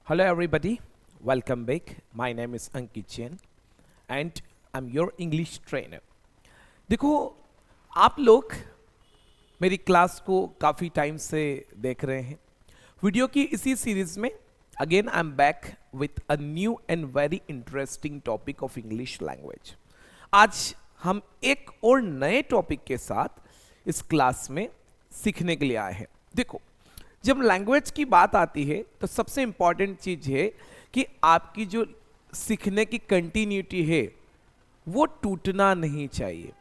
Hello everybody, welcome back. My name is Ankit Jain and I'm your English trainer. देखो आप लोग मेरी class को काफ़ी टाइम से देख रहे हैं. वीडियो की इसी सीरीज में again I am back with a new and very interesting topic of English language. आज हम एक और नए टॉपिक के साथ इस क्लास में सीखने के लिए आए हैं. देखो जब लैंग्वेज की बात आती है तो सबसे इंपॉर्टेंट चीज है कि आपकी जो सीखने की कंटिन्यूटी है वो टूटना नहीं चाहिए.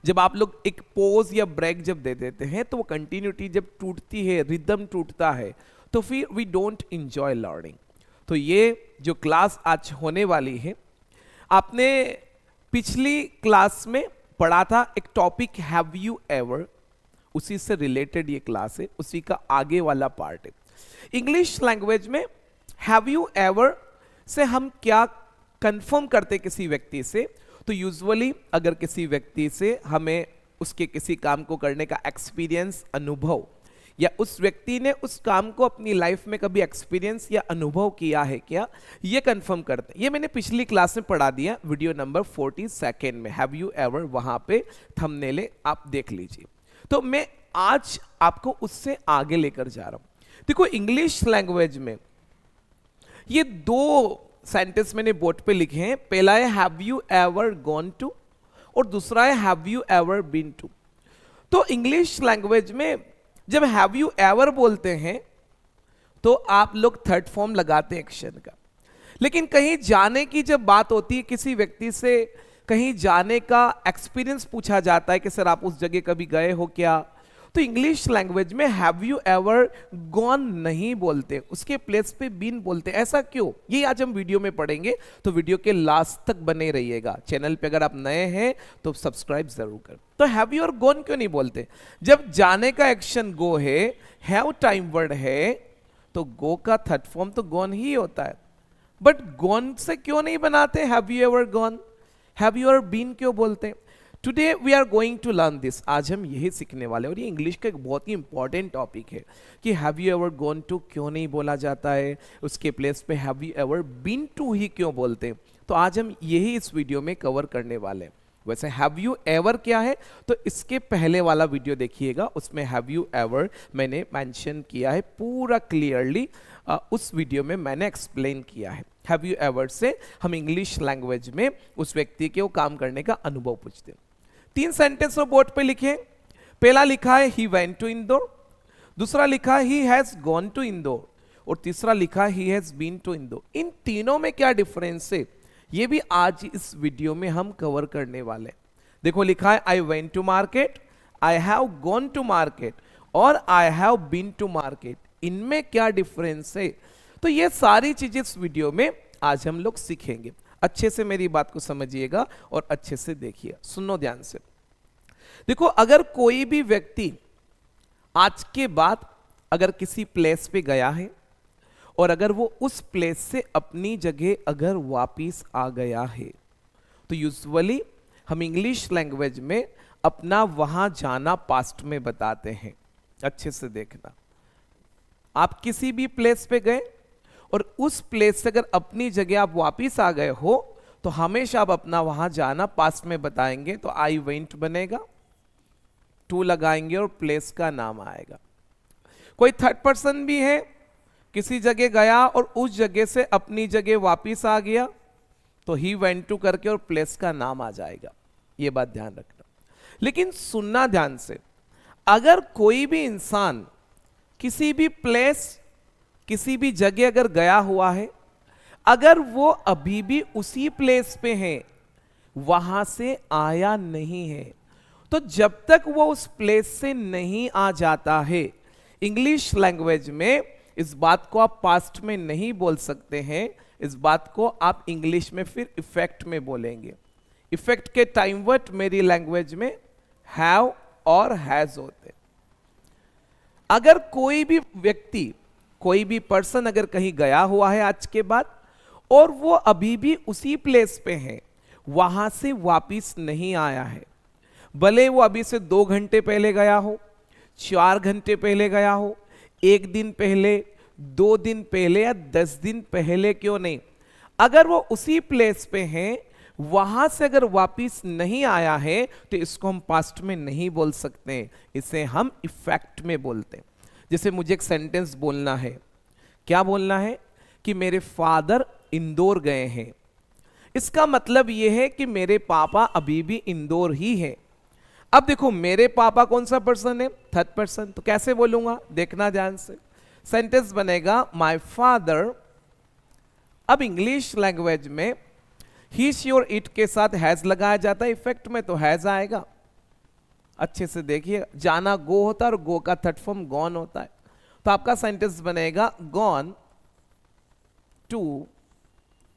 जब आप लोग एक पॉज या ब्रेक जब दे देते हैं तो वो कंटिन्यूटी जब टूटती है, रिदम टूटता है, तो फिर वी डोंट एंजॉय लर्निंग. तो ये जो क्लास आज होने वाली है, आपने पिछली क्लास में पढ़ा था एक टॉपिक हैव यू एवर, उसी से रिलेटेड ये क्लास है, उसी का आगे वाला पार्ट है. इंग्लिश लैंग्वेज में हैव यू एवर से हम क्या कंफर्म करते किसी व्यक्ति से, तो यूजुअली अगर किसी व्यक्ति से हमें उसके किसी काम को करने का एक्सपीरियंस, अनुभव, या उस व्यक्ति ने उस काम को अपनी लाइफ में कभी एक्सपीरियंस या अनुभव किया है क्या, ये कंफर्म करते हैं. ये मैंने पिछली क्लास में पढ़ा दिया, वीडियो नंबर 42 में हैव यू एवर, वहां पे थंबनेल आप देख लीजिए. तो मैं आज आपको उससे आगे लेकर जा रहा हूं. देखो इंग्लिश लैंग्वेज में ये दो सेंटेंस मैंने बोर्ड पे लिखे हैं. पहला है have you ever gone to और दूसरा है have you ever been to. तो इंग्लिश लैंग्वेज में जब हैव यू एवर बोलते हैं तो आप लोग थर्ड फॉर्म लगाते हैं एक्शन का. लेकिन कहीं जाने की जब बात होती है, किसी व्यक्ति से कहीं जाने का एक्सपीरियंस पूछा जाता है कि सर आप उस जगह कभी गए हो क्या, तो इंग्लिश लैंग्वेज में हैव यू एवर गॉन नहीं बोलते, उसके प्लेस पे बीन बोलते. ऐसा क्यों, ये आज हम वीडियो में पढ़ेंगे, तो वीडियो के लास्ट तक बने रहिएगा. चैनल पे अगर आप नए हैं तो सब्सक्राइब जरूर कर. तो हैव यू और गॉन क्यों नहीं बोलते? जब जाने का एक्शन गो है, हैव टाइम वर्ड है, तो गो का थर्ड फॉर्म तो गॉन ही होता है. बट गॉन से क्यों नहीं बनाते have you ever gone, have you ever been क्यों बोलते? Today we are going to learn this. आज हम यही सीखने वाले हैं और ये इंग्लिश का एक बहुत ही इंपॉर्टेंट टॉपिक है कि have you ever gone to क्यों नहीं बोला जाता है, उसके प्लेस पे have you ever been to ही क्यों बोलते हैं. तो आज हम यही इस वीडियो में कवर करने वाले हैं. वैसे हैव यू एवर क्या है, तो इसके पहले वाला वीडियो देखिएगा, उसमें हैव यू एवर मैंने मेंशन किया है पूरा क्लियरली. उस वीडियो में मैंने एक्सप्लेन किया है. हैव यू एवर से हम इंग्लिश लैंग्वेज में उस व्यक्ति के वो काम करने का अनुभव पूछते हैं. 3 सेंटेंस वो बोर्ड पे लिखे. पहला लिखा है ही वेंट टू इंदौर, दूसरा लिखा है he has gone to Indore, और तीसरा लिखा है he has been to Indore. इन तीनों में क्या डिफरेंस है, ये भी आज इस वीडियो में हम कवर करने वाले हैं. देखो लिखा है I went to market, I have gone to market और I have been to market. इनमें क्या डिफरेंस है, तो ये सारी चीजें इस वीडियो में आज हम लोग सीखेंगे. अच्छे से मेरी बात को समझिएगा और अच्छे से देखिए, सुनो ध्यान से. देखो अगर कोई भी व्यक्ति आज के बाद अगर किसी प्लेस पे गया है और अगर वो उस प्लेस से अपनी जगह अगर वापिस आ गया है, तो यूजुअली हम इंग्लिश लैंग्वेज में अपना वहां जाना पास्ट में बताते हैं. अच्छे से देखना, आप किसी भी प्लेस पे गए और उस प्लेस से अगर अपनी जगह आप वापिस आ गए हो, तो हमेशा आप अपना वहां जाना पास्ट में बताएंगे. तो आई वेंट बनेगा, टू लगाएंगे और प्लेस का नाम आएगा. कोई थर्ड पर्सन भी है, किसी जगह गया और उस जगह से अपनी जगह वापिस आ गया, तो ही वेंट टू करके और प्लेस का नाम आ जाएगा. ये बात ध्यान रखना. लेकिन सुनना ध्यान से, अगर कोई भी इंसान किसी भी प्लेस, किसी भी जगह अगर गया हुआ है, अगर वो अभी भी उसी प्लेस पे है, वहां से आया नहीं है, तो जब तक वो उस प्लेस से नहीं आ जाता है, इंग्लिश लैंग्वेज में इस बात को आप पास्ट में नहीं बोल सकते हैं. इस बात को आप इंग्लिश में फिर इफेक्ट में बोलेंगे. इफेक्ट के टाइम वर्ड मेरी लैंग्वेज में हैव और हैज होते. अगर कोई भी व्यक्ति, कोई भी पर्सन अगर कहीं गया हुआ है आज के बाद और वो अभी भी उसी प्लेस पे है, वहां से वापिस नहीं आया है, भले वो अभी से 2 घंटे पहले गया हो, 4 घंटे पहले गया हो, 1 दिन पहले, 2 दिन पहले या 10 दिन पहले क्यों नहीं, अगर वो उसी प्लेस पे हैं, वहां से अगर वापिस नहीं आया है तो इसको हम पास्ट में नहीं बोल सकते, इसे हम इफेक्ट में बोलते हैं। जैसे मुझे एक सेंटेंस बोलना है, क्या बोलना है कि मेरे फादर इंदौर गए हैं, इसका मतलब यह है कि मेरे पापा अभी भी इंदौर ही है। अब देखो मेरे पापा कौन सा पर्सन है, थर्ड पर्सन, तो कैसे बोलूंगा, देखना ध्यान से। सेंटेंस बनेगा माय फादर, अब इंग्लिश लैंग्वेज में ही शी और इट के साथ हैज लगाया जाता है, इफेक्ट में तो हैज आएगा। अच्छे से देखिए, जाना गो होता है और गो का थर्ड फॉर्म गॉन होता है, तो आपका सेंटेंस बनेगा गॉन टू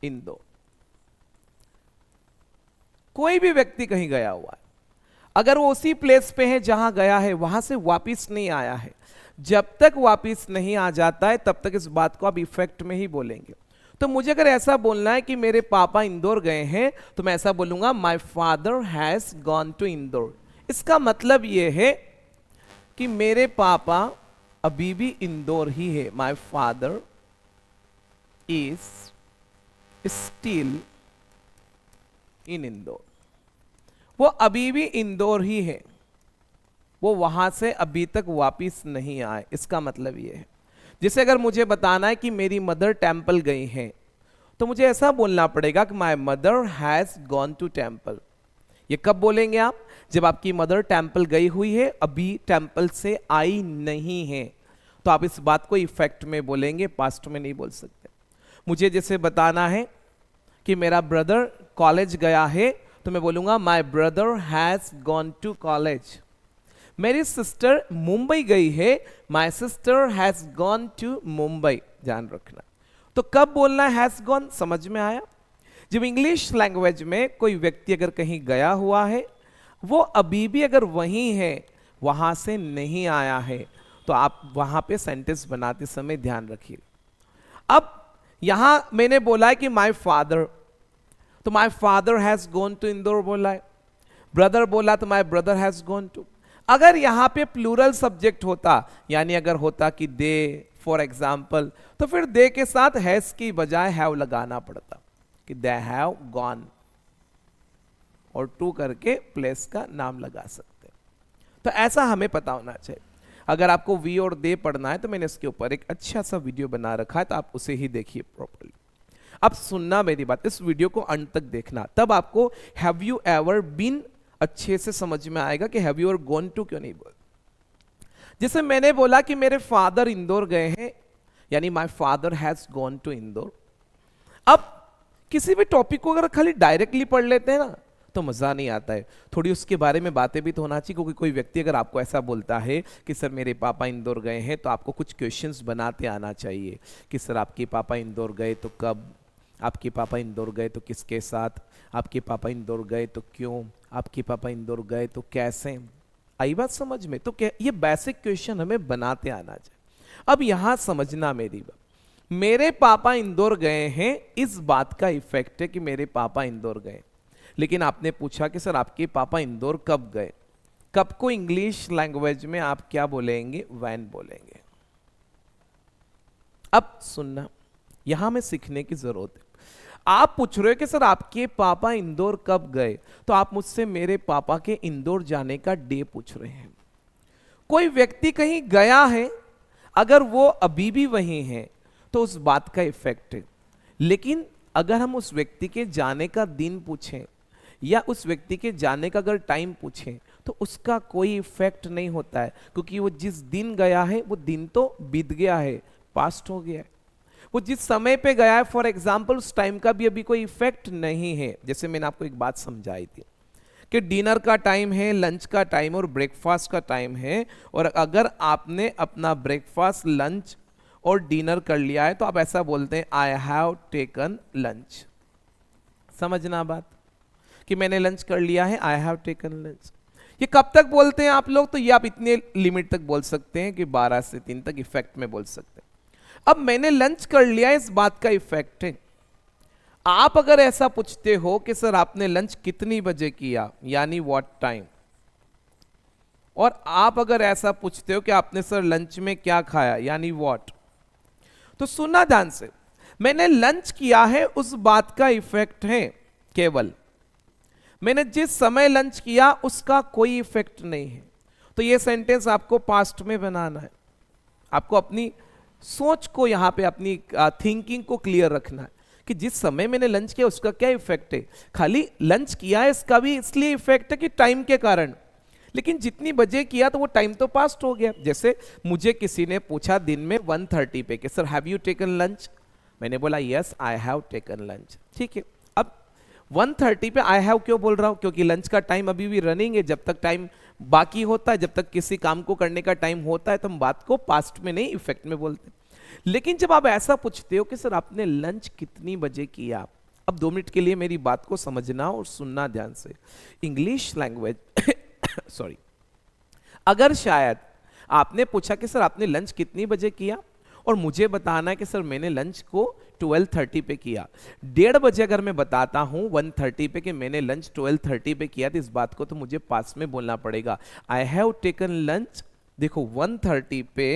इंदौर। कोई भी व्यक्ति कहीं गया हुआ है, अगर वो उसी प्लेस पे है जहां गया है, वहां से वापिस नहीं आया है, जब तक वापिस नहीं आ जाता है तब तक इस बात को आप इफेक्ट में ही बोलेंगे। तो मुझे अगर ऐसा बोलना है कि मेरे पापा इंदौर गए हैं, तो मैं ऐसा बोलूंगा my father has gone to Indore. इसका मतलब यह है कि मेरे पापा अभी भी इंदौर ही है, my father is still in Indore, वो अभी भी इंदौर ही है, वो वहां से अभी तक वापिस नहीं आए, इसका मतलब ये है। जैसे अगर मुझे बताना है कि मेरी मदर टेंपल गई हैं, तो मुझे ऐसा बोलना पड़ेगा कि my mother has gone to temple. ये कब बोलेंगे आप, जब आपकी मदर टेंपल गई हुई है, अभी टेंपल से आई नहीं है, तो आप इस बात को इफेक्ट में बोलेंगे, पास्ट में नहीं बोल सकते। मुझे जैसे बताना है कि मेरा ब्रदर कॉलेज गया है, तो मैं बोलूंगा my brother has gone to college. मेरी सिस्टर मुंबई गई है, my sister has gone to Mumbai, ध्यान रखना। तो कब बोलना हैज गॉन, समझ में आया। जब इंग्लिश लैंग्वेज में कोई व्यक्ति अगर कहीं गया हुआ है, वो अभी भी अगर वहीं है, वहां से नहीं आया है, तो आप वहां पे सेंटेंस बनाते समय ध्यान रखिए। अब यहां मैंने बोला है कि माय फादर, तो my father has gone to Indore बोला है। ब्रदर बोला तो my brother has gone to. अगर यहां पे प्लूरल सब्जेक्ट होता, यानी अगर होता कि दे फॉर एग्जाम्पल, तो फिर दे के साथ हैज की बजाय हैव लगाना पड़ता कि दे हैव गॉन, और टू करके प्लेस का नाम लगा सकते। तो ऐसा हमें पता होना चाहिए। अगर आपको वी और दे पढ़ना है तो मैंने इसके ऊपर एक अच्छा सा वीडियो बना रखा है, तो आप उसे ही देखिए प्रॉपर्ली। अब सुनना मेरी बात, इस वीडियो को अंत तक देखना, तब आपको हैव यू एवर बीन अच्छे से समझ में आएगा कि have you ever gone to क्यों नहीं बोल। जैसे मैंने बोला कि मेरे फादर इंदौर गए हैं, यानी my father has gone to Indore. अब किसी भी टॉपिक को अगर खाली डायरेक्टली पढ़ लेते हैं ना, तो मजा नहीं आता है, थोड़ी उसके बारे में बातें भी तो होना चाहिए। क्योंकि कोई व्यक्ति अगर आपको ऐसा बोलता है कि सर मेरे पापा इंदौर गए हैं, तो आपको कुछ क्वेश्चंस बनाते आना चाहिए कि सर आपके पापा इंदौर गए तो कब, आपके पापा इंदौर गए तो किसके साथ, आपके पापा इंदौर गए तो क्यों, आपके पापा इंदौर गए तो कैसे। आई बात समझ में, तो क्या ये बेसिक क्वेश्चन हमें बनाते आना चाहिए। अब यहां समझना मेरी बात, मेरे पापा इंदौर गए हैं, इस बात का इफेक्ट है कि मेरे पापा इंदौर गए। लेकिन आपने पूछा कि सर आपके पापा इंदौर कब गए, कब को इंग्लिश लैंग्वेज में आप क्या बोलेंगे, व्हेन बोलेंगे। अब सुनना, यहां में सीखने की जरूरत है। आप पूछ रहे हो कि सर आपके पापा इंदौर कब गए, तो आप मुझसे मेरे पापा के इंदौर जाने का डे पूछ रहे हैं। कोई व्यक्ति कहीं गया है, अगर वो अभी भी वहीं है तो उस बात का इफेक्ट है। लेकिन अगर हम उस व्यक्ति के जाने का दिन पूछें या उस व्यक्ति के जाने का अगर टाइम पूछें, तो उसका कोई इफेक्ट नहीं होता है, क्योंकि वो जिस दिन गया है वो दिन तो बीत गया है, पास्ट हो गया है। वो जिस समय पे गया है, फॉर एग्जाम्पल, उस टाइम का भी अभी कोई इफेक्ट नहीं है। जैसे मैंने आपको एक बात समझाई थी कि डिनर का टाइम है, लंच का टाइम और ब्रेकफास्ट का टाइम है, और अगर आपने अपना ब्रेकफास्ट, लंच और डिनर कर लिया है, तो आप ऐसा बोलते हैं आई हैव टेकन लंच। समझना बात कि मैंने लंच कर लिया है, आई हैव टेकन लंच। ये कब तक बोलते हैं आप लोग, तो ये आप इतने लिमिट तक बोल सकते हैं कि 12 से 3 तक इफेक्ट में बोल सकते हैं। अब मैंने लंच कर लिया, इस बात का इफेक्ट है। आप अगर ऐसा पूछते हो कि सर आपने लंच कितनी बजे किया, यानी व्हाट टाइम, और आप अगर ऐसा पूछते हो कि आपने सर लंच में क्या खाया, यानी व्हाट, तो सुनना ध्यान से, मैंने लंच किया है उस बात का इफेक्ट है केवल, मैंने जिस समय लंच किया उसका कोई इफेक्ट नहीं है। तो ये सेंटेंस आपको पास्ट में बनाना है, आपको अपनी सोच को यहां पे, अपनी थिंकिंग को क्लियर रखना है कि जिस समय मैंने लंच किया उसका क्या इफेक्ट है। खाली लंच किया है इसका भी इसलिए इफेक्ट है कि टाइम के कारण, लेकिन जितनी बजे किया तो वो टाइम तो पास्ट हो गया। जैसे मुझे किसी ने पूछा दिन में 1:30 पे कि sir have you taken lunch, मैंने बोला yes I have taken lunch, ठीक है। अब 1:30 पे आई हैव क्यों बोल रहा हूं, क्योंकि लंच का टाइम अभी भी रनिंग है, जब तक टाइम बाकी होता है, जब तक किसी काम को करने का टाइम होता है तो हम बात को पास्ट में नहीं इफेक्ट में बोलते। लेकिन जब आप ऐसा पूछते हो कि सर आपने लंच कितनी बजे किया, अब 2 मिनट के लिए मेरी बात को समझना और सुनना ध्यान से। इंग्लिश लैंग्वेज सॉरी, अगर शायद आपने पूछा कि सर आपने लंच कितनी बजे किया और मुझे बताना है कि सर मैंने लंच को 12:30 पे किया, 1:30 बजे अगर मैं बताता हूं 1:30 पे कि मैंने लंच 12:30 पे किया, तो इस बात को तो मुझे पास में बोलना पड़ेगा, आई हैव टेकन लंच। देखो 1:30 पे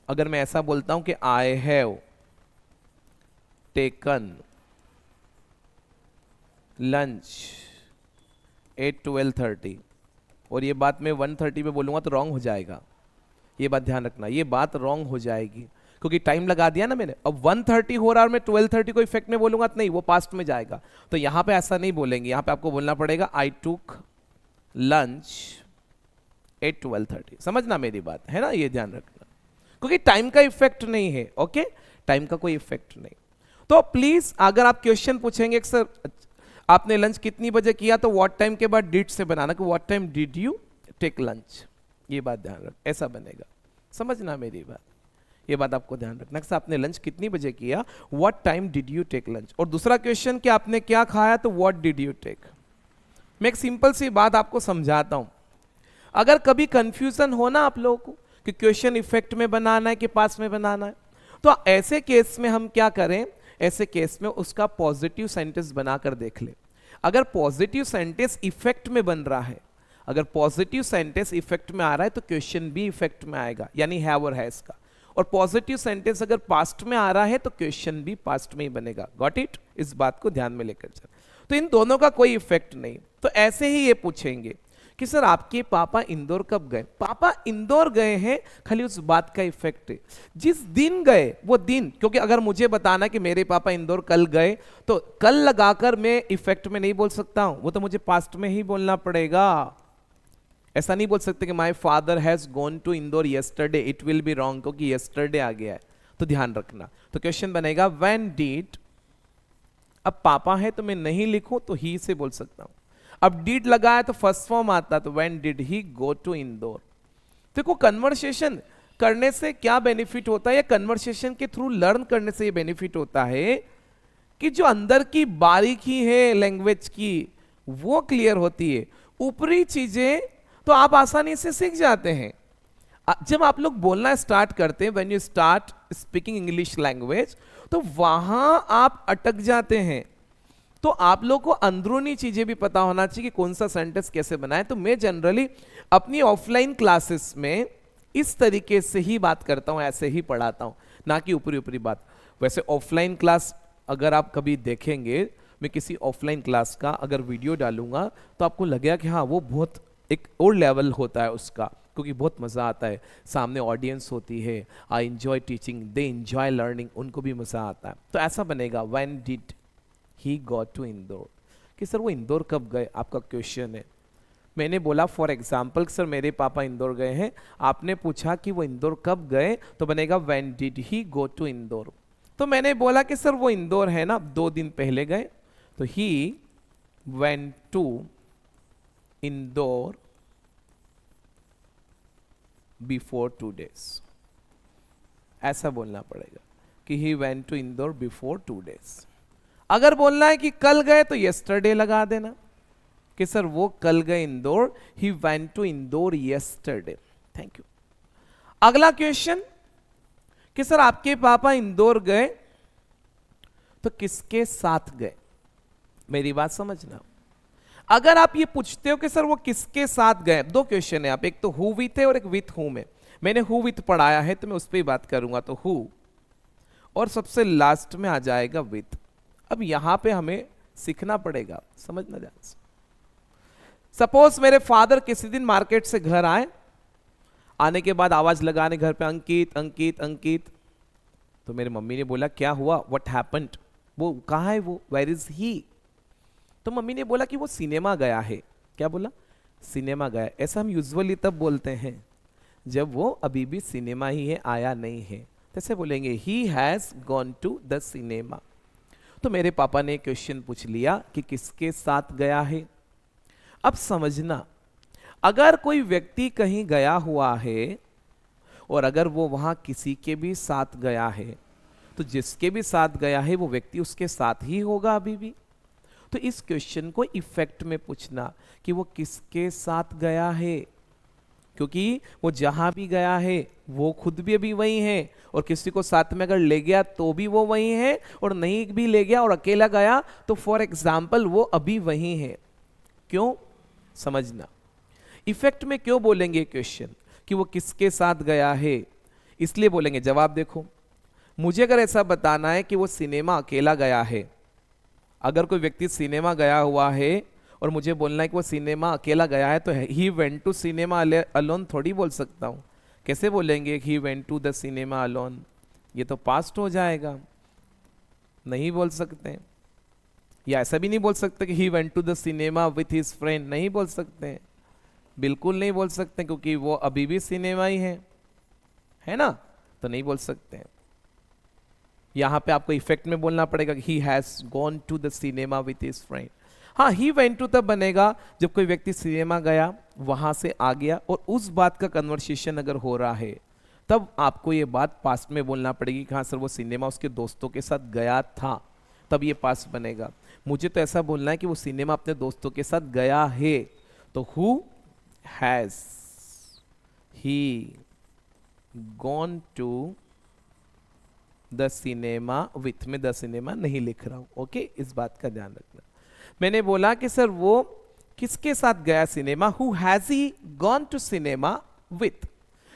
अगर मैं ऐसा बोलता हूं कि I have taken lunch at 12:30 और ये बात मैं 1:30 पे बोलूंगा तो रॉन्ग हो जाएगा, ये बात ध्यान रखना, ये बात रॉन्ग हो जाएगी क्योंकि टाइम लगा दिया ना मैंने। अब 1:30 हो रहा है और मैं 12:30 को इफेक्ट में बोलूंगा तो नहीं, वो पास्ट में जाएगा। तो यहां पे ऐसा नहीं बोलेंगे, यहां पे आपको बोलना पड़ेगा आई टूक लंच एट 12:30। समझना मेरी बात है ना, ये ध्यान रखना, क्योंकि टाइम का इफेक्ट नहीं है। ओके, टाइम का कोई इफेक्ट नहीं। तो प्लीज अगर आप क्वेश्चन पूछेंगे कि सर आपने लंच कितनी बजे किया, तो व्हाट टाइम के बाद डिड से बनाना कि what time did you take lunch, ये बात ध्यान रख, ऐसा बनेगा। समझना मेरी बात, ये बात आपको ध्यान रखना कि आपने लंच कितनी बजे किया, what time did you take lunch. और दूसरा क्वेश्चन कि आपने क्या खाया, तो व्हाट डिड यू टेक। मैं एक सिंपल सी बात आपको समझाता हूं, अगर कभी कंफ्यूजन हो ना आप लोगों को कि क्वेश्चन इफेक्ट में बनाना है कि पास में बनाना है, तो ऐसे केस में हम क्या करें, ऐसे केस में उसका पॉजिटिव सेंटेंस बनाकर देख ले। अगर पॉजिटिव सेंटेंस इफेक्ट में बन रहा है, अगर पॉजिटिव सेंटेंस इफेक्ट में आ रहा है तो क्वेश्चन भी इफेक्ट में आएगा, यानी हैव और हैज का। और पॉजिटिव सेंटेंस अगर पास्ट में आ रहा है तो क्वेश्चन भी पास्ट में ही बनेगा। गॉट इट, इस बात को ध्यान में लेकर चल। तो इन दोनों का कोई इफेक्ट नहीं। तो ऐसे ही ये पूछेंगे कि सर आपके पापा इंदौर कब गए, पापा इंदौर गए हैं, खाली उस बात का इफेक्ट है। जिस दिन गए वो दिन, क्योंकि अगर मुझे बताना कि मेरे पापा इंदौर कल गए तो कल लगाकर मैं इफेक्ट में नहीं बोल सकता हूं, वो तो मुझे पास्ट में ही बोलना पड़ेगा। ऐसा नहीं बोल सकते कि my father has gone to Indore yesterday, it will be wrong क्योंकि यस्टरडे आ गया है। तो ध्यान रखना, तो क्वेश्चन बनेगा व्हेन डिड, अब पापा है तो मैं नहीं लिखूं तो ही से बोल सकता हूं। अब डिड लगाया तो फर्स्ट फॉर्म आता, तो when did he go to Indore. देखो कन्वर्सेशन करने से क्या बेनिफिट होता है, या कन्वर्सेशन के थ्रू लर्न करने से ये बेनिफिट होता है कि जो अंदर की बारीकी है लैंग्वेज की वो क्लियर होती है, ऊपरी चीजें तो आप आसानी से सीख जाते हैं। जब आप लोग बोलना स्टार्ट करते हैं, when you start speaking English language, तो वहां आप अटक जाते हैं। तो आप लोग को अंदरूनी चीजें भी पता होना चाहिए कि कौन सा सेंटेंस कैसे बनाए। तो मैं जनरली अपनी ऑफलाइन क्लासेस में इस तरीके से ही बात करता हूं, ऐसे ही पढ़ाता हूं, ना कि ऊपरी ऊपरी बात। वैसे ऑफलाइन क्लास अगर आप कभी देखेंगे, मैं किसी ऑफलाइन क्लास का अगर वीडियो डालूंगा तो आपको लगेगा कि हाँ वो बहुत एक और लेवल होता है उसका, क्योंकि बहुत मज़ा आता है, सामने ऑडियंस होती है, I enjoy teaching, they enjoy learning, उनको भी मज़ा आता है। तो ऐसा बनेगा when did he got to Indore, कि सर वो इंदौर कब गए, आपका क्वेश्चन है। मैंने बोला फॉर एग्जाम्पल सर मेरे पापा इंदौर गए हैं, आपने पूछा कि वो इंदौर कब गए, तो बनेगा when did he go to Indore. तो मैंने बोला कि सर वो इंदौर है ना 2 दिन पहले गए, तो he went to Indore before 2 days, ऐसा बोलना पड़ेगा कि he went to Indore before 2 days। अगर बोलना है कि कल गए तो यस्टरडे लगा देना कि सर वो कल गए Indore, he went to Indore yesterday. Thank you. अगला क्वेश्चन कि सर आपके पापा इंदौर गए तो किसके साथ गए, मेरी बात समझना। अगर आप ये पूछते हो कि सर वो किसके साथ गए, 2 क्वेश्चन है, आप एक तो हु विथ है और एक विथ हुम है। मैंने हु विथ पढ़ाया है तो मैं उस पर ही बात करूंगा, तो हु, और सबसे लास्ट में आ जाएगा विथ। अब यहां पे हमें सीखना पड़ेगा, समझना ध्यान से। सपोज मेरे फादर किसी दिन मार्केट से घर आए, आने के बाद आवाज लगाने घर पे, अंकित अंकित अंकित। तो मेरी मम्मी ने बोला क्या हुआ, व्हाट हैपेंड, वो कहाँ है, वो वेयर इज ही। तो मम्मी ने बोला कि वो सिनेमा गया है। क्या बोला, सिनेमा गया। ऐसा हम यूजुअली तब बोलते हैं जब वो अभी भी सिनेमा ही है, आया नहीं है। कैसे बोलेंगे, he has gone to the cinema. तो मेरे पापा ने क्वेश्चन पूछ लिया कि किसके साथ गया है। अब समझना, अगर कोई व्यक्ति कहीं गया हुआ है और अगर वो वहां किसी के भी साथ गया है, तो जिसके भी साथ गया है वो व्यक्ति उसके साथ ही होगा अभी भी। तो इस क्वेश्चन को इफेक्ट में पूछना कि वो किसके साथ गया है, क्योंकि वो जहां भी गया है वो खुद भी अभी वही है, और किसी को साथ में अगर ले गया तो भी वो वही है, और नहीं भी ले गया और अकेला गया तो फॉर एग्जाम्पल वो अभी वही है। क्यों, समझना। इफेक्ट में क्यों बोलेंगे क्वेश्चन कि वो किसके साथ गया है, इसलिए बोलेंगे। जवाब देखो, मुझे अगर ऐसा बताना है कि वो सिनेमा अकेला गया है, अगर कोई व्यक्ति सिनेमा गया हुआ है और मुझे बोलना है कि वो सिनेमा अकेला गया है, तो he went to cinema alone थोड़ी बोल सकता हूं। कैसे बोलेंगे he went to the cinema alone, ये तो पास्ट हो जाएगा, नहीं बोल सकते। या ऐसा भी नहीं बोल सकते कि he went to the cinema with his friend, नहीं बोल सकते, बिल्कुल नहीं बोल सकते, क्योंकि वो अभी भी सिनेमा ही है ना, तो नहीं बोल सकते। यहां पे आपको इफेक्ट में बोलना पड़ेगा कि he has gone to the cinema with his friend. हाँ, ही वेंट टू तब बनेगा जब कोई व्यक्ति सिनेमा गया, वहां से आ गया, और उस बात का कन्वर्सेशन अगर हो रहा है, तब आपको ये बात पास्ट में बोलना पड़ेगी कि हाँ सर वो सिनेमा उसके दोस्तों के साथ गया था, तब ये पास्ट बनेगा। मुझे तो ऐसा बोलना है कि वो सिनेमा अपने दोस्तों के साथ गया है, तो who has he gone to the cinema, with में द सिनेमा नहीं लिख रहा हूं, ओके, इस बात का ध्यान रखना। मैंने बोला कि सर वो किसके साथ गया cinema, who has he gone to cinema with.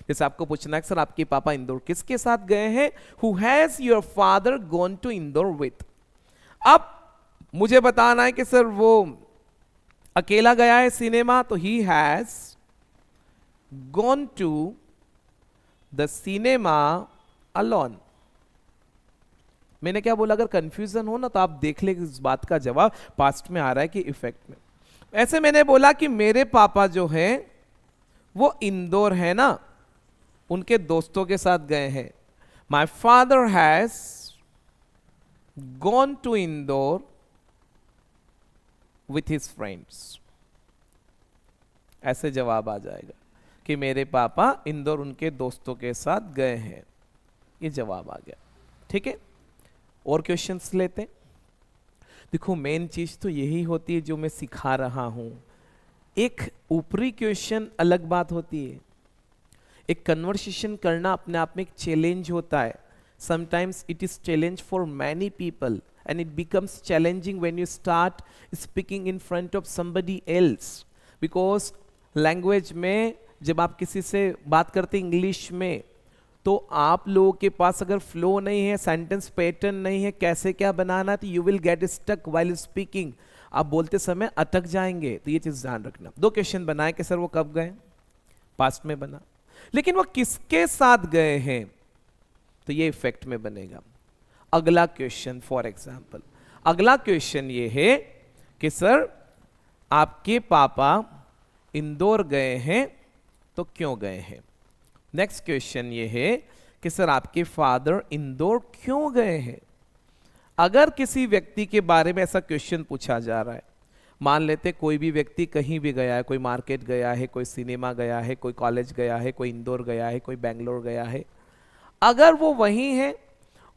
जैसे आपको पूछना है सर आपके पापा इंदौर किसके साथ गए हैं, who has your father gone to Indore with. अब मुझे बताना है कि सर वो अकेला गया है सिनेमा, तो he has gone to the cinema alone. मैंने क्या बोला, अगर कंफ्यूजन हो ना तो आप देख ले इस बात का जवाब पास्ट में आ रहा है कि इफेक्ट में। ऐसे मैंने बोला कि मेरे पापा जो हैं वो इंदौर है ना, उनके दोस्तों के साथ गए हैं। My father has gone to Indore with his friends. ऐसे जवाब आ जाएगा कि मेरे पापा इंदौर उनके दोस्तों के साथ गए हैं, ये जवाब आ गया। ठीक है, और क्वेश्चंस लेते हैं। देखो मेन चीज तो यही होती है जो मैं सिखा रहा हूं। एक ऊपरी क्वेश्चन अलग बात होती है, एक कन्वर्सेशन करना अपने आप में एक चैलेंज होता है। Sometimes it is challenge for many people and it becomes challenging when you start speaking in front of somebody else, because language में जब आप किसी से बात करते इंग्लिश में, तो आप लोगों के पास अगर फ्लो नहीं है, सेंटेंस पैटर्न नहीं है, कैसे क्या बनाना, तो you will get stuck while speaking. आप बोलते समय अटक जाएंगे, तो ये चीज ध्यान रखना। दो क्वेश्चन बनाए कि सर वो कब गए, पास्ट में बना, लेकिन वो किसके साथ गए हैं, तो ये इफेक्ट में बनेगा। अगला क्वेश्चन फॉर एग्जाम्पल, अगला क्वेश्चन ये है कि सर आपके पापा इंदौर गए हैं, तो क्यों गए हैं। नेक्स्ट क्वेश्चन ये है कि सर आपके फादर इंदौर क्यों गए हैं। अगर किसी व्यक्ति के बारे में ऐसा क्वेश्चन पूछा जा रहा है, मान लेते कोई भी व्यक्ति कहीं भी गया है, कोई मार्केट गया है, कोई सिनेमा गया है, कोई कॉलेज गया है, कोई इंदौर गया है, कोई बेंगलोर गया है, अगर वो वहीं है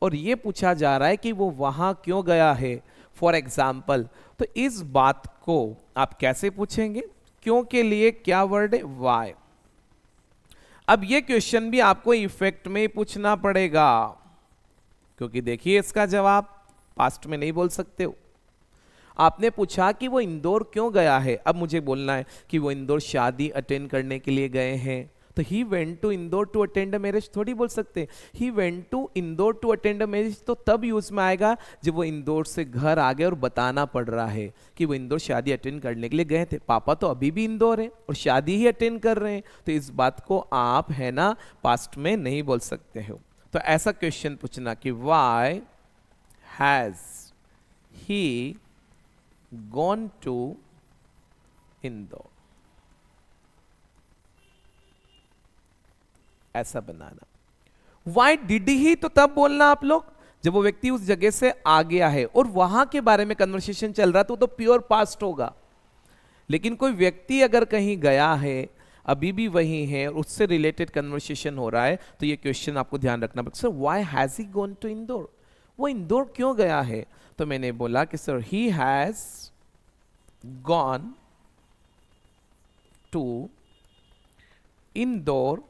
और ये पूछा जा रहा है कि वो वहां क्यों गया है फॉर एग्जाम्पल, तो इस बात को आप कैसे पूछेंगे, क्यों के लिए क्या वर्ड है, वाई। अब ये क्वेश्चन भी आपको इफेक्ट में ही पूछना पड़ेगा, क्योंकि देखिए इसका जवाब पास्ट में नहीं बोल सकते हो। आपने पूछा कि वो इंदौर क्यों गया है, अब मुझे बोलना है कि वो इंदौर शादी अटेंड करने के लिए गए हैं, तो he went to Indore to attend a marriage थोड़ी बोल सकते। He went to Indore to attend a marriage तो तब यूज में आएगा जब वो इंदौर से घर आ गए और बताना पड़ रहा है कि वो इंदौर शादी अटेंड करने के लिए गए थे। पापा तो अभी भी इंदौर है और शादी ही अटेंड कर रहे हैं, तो इस बात को आप है ना पास्ट में नहीं बोल सकते हो। तो ऐसा क्वेश्चन पूछना कि why has he gone to Indore, ऐसा बनाना। वाई डिड ही तो तब बोलना आप लोग जब वो व्यक्ति उस जगह से आ गया है और वहां के बारे में कन्वर्सेशन चल रहा तो प्योर पास्ट होगा। लेकिन कोई व्यक्ति अगर कहीं गया है, अभी भी वही है और उससे रिलेटेड कन्वर्सेशन हो रहा है, तो ये क्वेश्चन आपको ध्यान रखना पड़ेगा। Sir why has he gone to Indore, वो इंदौर क्यों गया है? तो मैंने बोला कि sir he has gone to Indore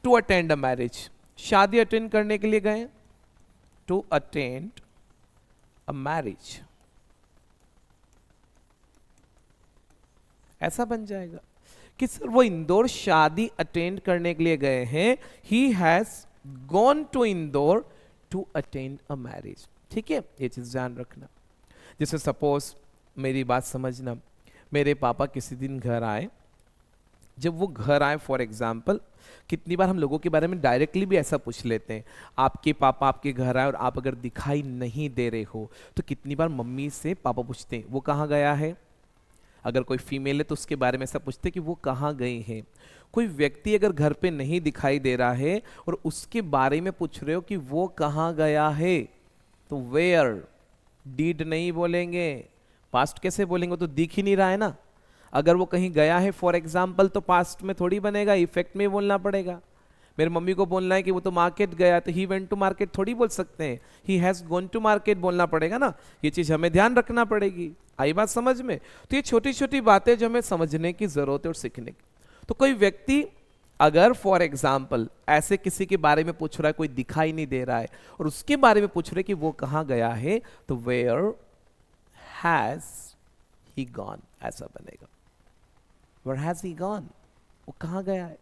to attend a marriage, शादी अटेंड करने के लिए गए, टू अटेंड अ मैरिज, ऐसा बन जाएगा कि सर वो इंदौर शादी अटेंड करने के लिए गए हैं। He has gone to Indore to attend a marriage. ठीक है, ये चीज ध्यान रखना। जैसे सपोज मेरी बात समझना, मेरे पापा किसी दिन घर आए, जब वो घर आए फॉर एग्जाम्पल, कितनी बार हम लोगों के बारे में डायरेक्टली भी ऐसा पूछ लेते हैं, आपके पापा आपके घर आए और आप अगर दिखाई नहीं दे रहे हो तो कितनी बार मम्मी से पापा पूछते हैं वो कहाँ गया है। अगर कोई फीमेल है तो उसके बारे में ऐसा पूछते हैं कि वो कहाँ गई है। कोई व्यक्ति अगर घर पे नहीं दिखाई दे रहा है और उसके बारे में पूछ रहे हो कि वो कहाँ गया है, तो वेयर, डीड नहीं बोलेंगे, पास्ट कैसे बोलेंगे, तो दिख ही नहीं रहा है ना। अगर वो कहीं गया है फॉर एग्जाम्पल तो पास्ट में थोड़ी बनेगा, इफेक्ट में बोलना पड़ेगा। मेरे मम्मी को बोलना है कि वो तो मार्केट गया, तो ही वेंट टू मार्केट थोड़ी बोल सकते हैं, he has gone to market बोलना पड़ेगा ना। ये चीज हमें ध्यान रखना पड़ेगी। आई बात समझ में? तो ये छोटी छोटी बातें जो हमें समझने की जरूरत है और सीखने की। तो कोई व्यक्ति अगर फॉर एग्जाम्पल ऐसे किसी के बारे में पूछ रहा है, कोई दिखाई नहीं दे रहा है और उसके बारे में पूछ रहे कि वो कहाँ गया है, तो वेयर हैज ही गॉन, ऐसा बनेगा। Where has he gone? वो कहाँ गया है।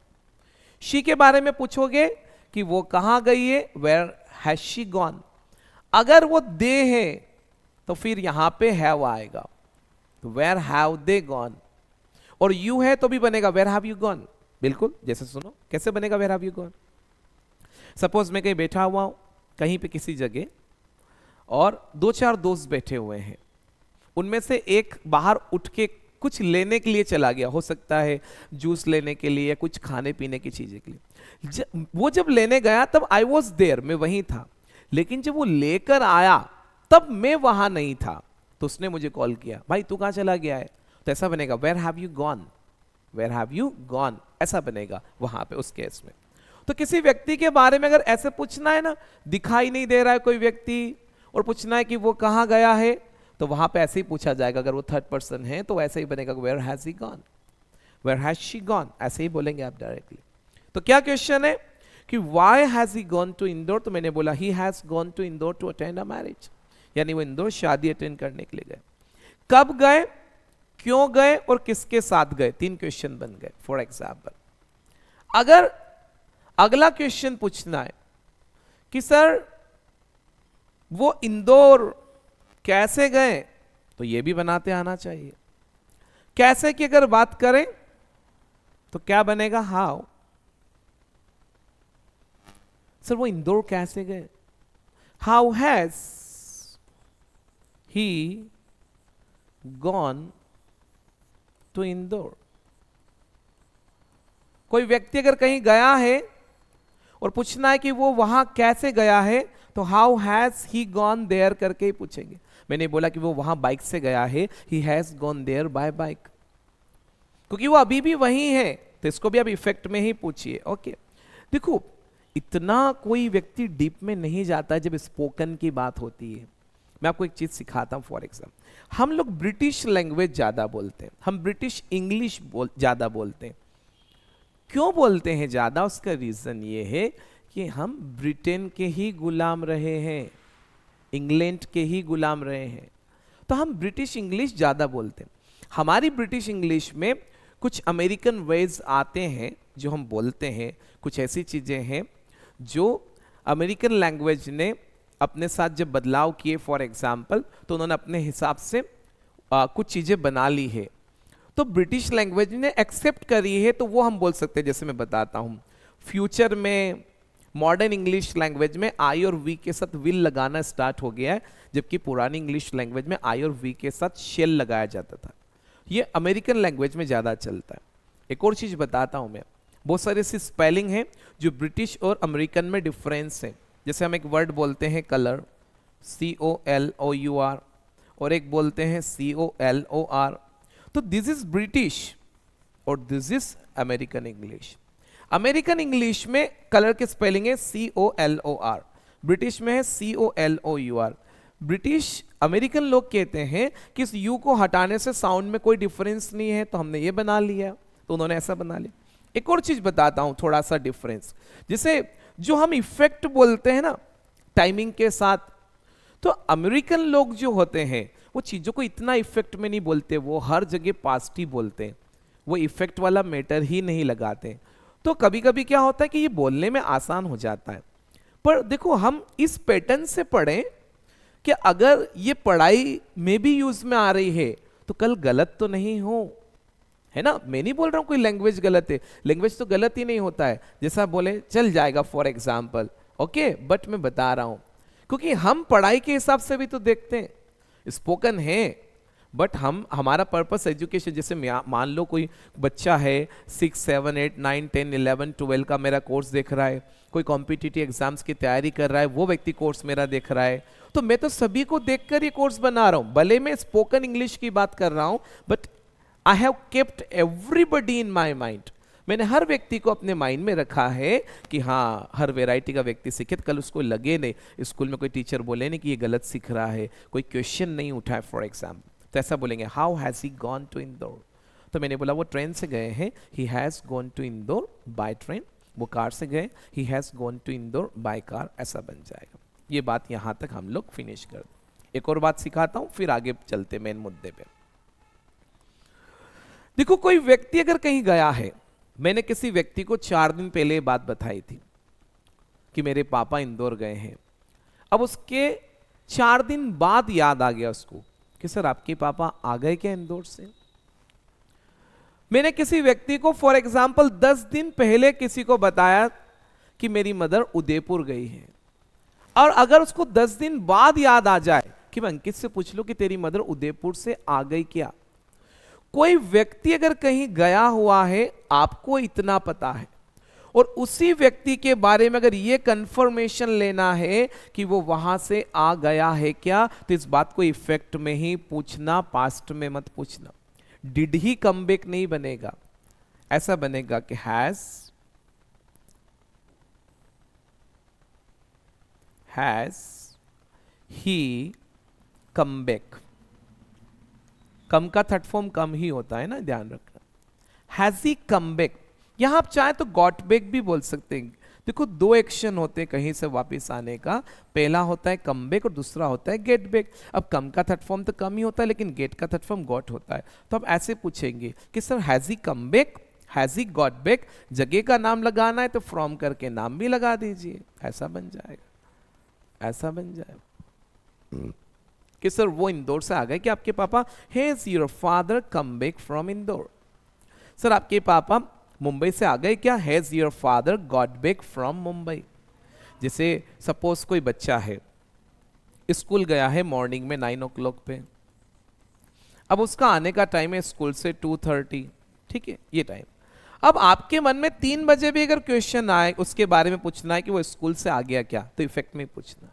शी के बारे में पूछोगे कि वो कहाँ गई है, where has she gone? अगर वो दे है तो फिर यहां पे हैव आएगा, तो where have they gone? और यू है तो भी बनेगा where have you gone। बिल्कुल जैसे सुनो कैसे बनेगा where have you gone। Suppose मैं कहीं बैठा हुआ हूं कहीं पे किसी जगह और दो चार दोस्त बैठे हुए हैं, उनमें से एक बाहर उठ के कुछ लेने के लिए चला गया, हो सकता है जूस लेने के लिए या कुछ खाने पीने की चीजें के लिए। वो जब लेने गया तब आई वॉज देयर, मैं वहीं था, लेकिन जब वो लेकर आया तब मैं वहां नहीं था, तो उसने मुझे कॉल किया, भाई तू कहां चला गया है। तो ऐसा बनेगा where have you gone, where have you gone, ऐसा बनेगा वहां पे उस केस में। तो किसी व्यक्ति के बारे में अगर ऐसे पूछना है ना, दिखाई नहीं दे रहा है कोई व्यक्ति और पूछना है कि वो कहां गया है, तो वहां पे ऐसे ही पूछा जाएगा। अगर वो थर्ड पर्सन है तो ऐसे ही बनेगा where has he gone, where has she gone, ऐसे ही बोलेंगे आप डायरेक्टली। तो क्या क्वेश्चन है कि why has he gone to Indore, तो मैंने बोला he has gone to Indore to attend a marriage, यानी वो इंदौर शादी अटेंड करने के लिए गए। कब गए, क्यों गए और किसके साथ गए, तीन क्वेश्चन बन गए। फॉर एग्जाम्पल अगर अगला क्वेश्चन पूछना है कि सर वो इंदौर कैसे गए, तो ये भी बनाते आना चाहिए। कैसे की अगर बात करें तो क्या बनेगा, हाउ। सर वो इंदौर कैसे गए, how has he gone to Indore. कोई व्यक्ति अगर कहीं गया है और पूछना है कि वो वहां कैसे गया है, तो how has he gone there करके ही पूछेंगे। मैंने बोला कि वो वहां बाइक से गया है, he has gone there by bike, क्योंकि वो अभी भी वही है, तो इसको भी आप इफेक्ट में ही पूछिए। ओके, देखो इतना कोई व्यक्ति डीप में नहीं जाता है जब स्पोकन की बात होती है। मैं आपको एक चीज सिखाता हूं। फॉर एग्जाम्पल हम लोग ब्रिटिश लैंग्वेज ज्यादा बोलते हैं, हम ब्रिटिश इंग्लिश ज्यादा बोलते हैं। क्यों बोलते हैं ज्यादा, उसका रीजन ये है कि हम ब्रिटेन के ही गुलाम रहे हैं, इंग्लैंड के ही गुलाम रहे हैं, तो हम ब्रिटिश इंग्लिश ज्यादा बोलते हैं। हमारी ब्रिटिश इंग्लिश में कुछ अमेरिकन वेज आते हैं जो हम बोलते हैं, कुछ ऐसी चीज़ें हैं जो अमेरिकन लैंग्वेज ने अपने साथ जब बदलाव किए, फॉर एग्जाम्पल, तो उन्होंने अपने हिसाब से कुछ चीज़ें बना ली है, तो ब्रिटिश लैंग्वेज ने एक्सेप्ट करी है, तो वो हम बोल सकते हैं। जैसे मैं बताता हूँ, फ्यूचर में मॉडर्न इंग्लिश लैंग्वेज में आई और वी के साथ विल लगाना स्टार्ट हो गया है, जबकि पुरानी इंग्लिश लैंग्वेज में आई और वी के साथ शेल लगाया जाता था। ये अमेरिकन लैंग्वेज में ज़्यादा चलता है। एक और चीज़ बताता हूँ मैं, बहुत सारे ऐसी स्पेलिंग है जो ब्रिटिश और अमेरिकन में डिफरेंस है। जैसे हम एक वर्ड बोलते हैं कलर, COLOUR, और एक बोलते हैं COLOR, तो दिस इज ब्रिटिश और this is American English. American English में कलर के स्पेलिंग है COLOR, ब्रिटिश में है COLOUR। ब्रिटिश अमेरिकन लोग कहते हैं कि इस यू को हटाने से साउंड में कोई डिफरेंस नहीं है, तो हमने ये बना लिया, तो उन्होंने ऐसा बना लिया। एक और चीज बताता हूं, थोड़ा सा डिफरेंस, जैसे जो हम इफेक्ट बोलते हैं ना टाइमिंग के साथ, तो अमेरिकन लोग जो होते हैं वो चीजों को इतना इफेक्ट में नहीं बोलते, वो हर जगह पास्ट ही बोलते हैं, वो इफेक्ट वाला मैटर ही नहीं लगाते। तो कभी कभी क्या होता है कि ये बोलने में आसान हो जाता है, पर देखो हम इस पैटर्न से पढ़ें कि अगर ये पढ़ाई में भी यूज में आ रही है तो कल गलत तो नहीं हो, है ना। मैं नहीं बोल रहा हूं कोई लैंग्वेज गलत है, लैंग्वेज तो गलत ही नहीं होता है, जैसा बोले चल जाएगा फॉर एग्जाम्पल, ओके, बट मैं बता रहा हूं क्योंकि हम पढ़ाई के हिसाब से भी तो देखते हैं, स्पोकन है बट हमारा पर्पस एजुकेशन। जैसे मान लो कोई बच्चा है 6, 7, 8, 9, 10, 11, 12 का मेरा कोर्स देख रहा है, कोई कॉम्पिटिटिव एग्जाम्स की तैयारी कर रहा है, वो व्यक्ति कोर्स मेरा देख रहा है, तो मैं तो सभी को देखकर ये कोर्स बना रहा हूं। भले मैं स्पोकन इंग्लिश की बात कर रहा हूं, but I have kept everybody in my mind. मैंने हर व्यक्ति को अपने माइंड में रखा है कि हाँ, हर वैरायटी का व्यक्ति सीखे, कल उसको लगे नहीं, स्कूल में कोई टीचर बोले नहीं कि ये गलत सीख रहा है, कोई क्वेश्चन नहीं उठाए फॉर एग्जाम्पल, तो ऐसा बोलेंगे how has he gone to Indore, तो मैंने बोला वो ट्रेन से गए हैं, he has gone to Indore by train, वो कार से गए, he has gone to Indore by car, ऐसा बन जाएगा। ये बात यहां तक हम लोग फिनिश कर दें। एक और बात सिखाता हूं, फिर आगे चलते मेन मुद्दे पे। देखो कोई व्यक्ति अगर कहीं गया है, मैंने किसी व्यक्ति को 4 दिन पहले बात बताई थी कि मेरे पापा इंदौर गए हैं, अब उसके 4 दिन बाद याद आ गया उसको कि सर आपके पापा आ गए क्या इंदौर से। मैंने किसी व्यक्ति को फॉर एग्जाम्पल 10 दिन पहले किसी को बताया कि मेरी मदर उदयपुर गई है, और अगर उसको 10 दिन बाद याद आ जाए कि मैं अंकित से पूछ लूं कि तेरी मदर उदयपुर से आ गई क्या। कोई व्यक्ति अगर कहीं गया हुआ है, आपको इतना पता है, और उसी व्यक्ति के बारे में अगर ये कंफर्मेशन लेना है कि वो वहां से आ गया है क्या, तो इस बात को इफेक्ट में ही पूछना, पास्ट में मत पूछना। डिड ही कम बैक नहीं बनेगा, ऐसा बनेगा कि हैज ही कम बैक। कम का थर्ड फॉर्म कम ही होता है ना, ध्यान रखना। हैज ही कम बैक, यहां आप चाहे तो गॉट बैक भी बोल सकते हैं। देखो 2 एक्शन होते हैं कहीं से वापस आने का, पहला होता है कम बैक और दूसरा होता है गेट बैक। अब कम का थर्ड फॉर्म तो कम ही होता है, लेकिन गेट का थर्ड फॉर्म गॉट होता है, तो आप ऐसे पूछेंगे कि sir has he come back, has he got back, जगह का नाम लगाना है तो फ्रॉम करके नाम भी लगा दीजिए, ऐसा बन जाएगा, ऐसा बन जाएगा कि सर वो इंदौर से आ गए कि आपके पापा, has your father come back from Indore. Sir आपके पापा मुंबई से आ गए क्या, has your father got back from Mumbai. जैसे सपोज कोई बच्चा है, स्कूल गया है मॉर्निंग में 9 o'clock पे, अब उसका आने का टाइम है स्कूल से 2:30, ठीक है, ये टाइम। अब आपके मन में 3 बजे भी अगर क्वेश्चन आए, उसके बारे में पूछना है कि वो स्कूल से आ गया क्या, तो इफेक्ट में पूछना।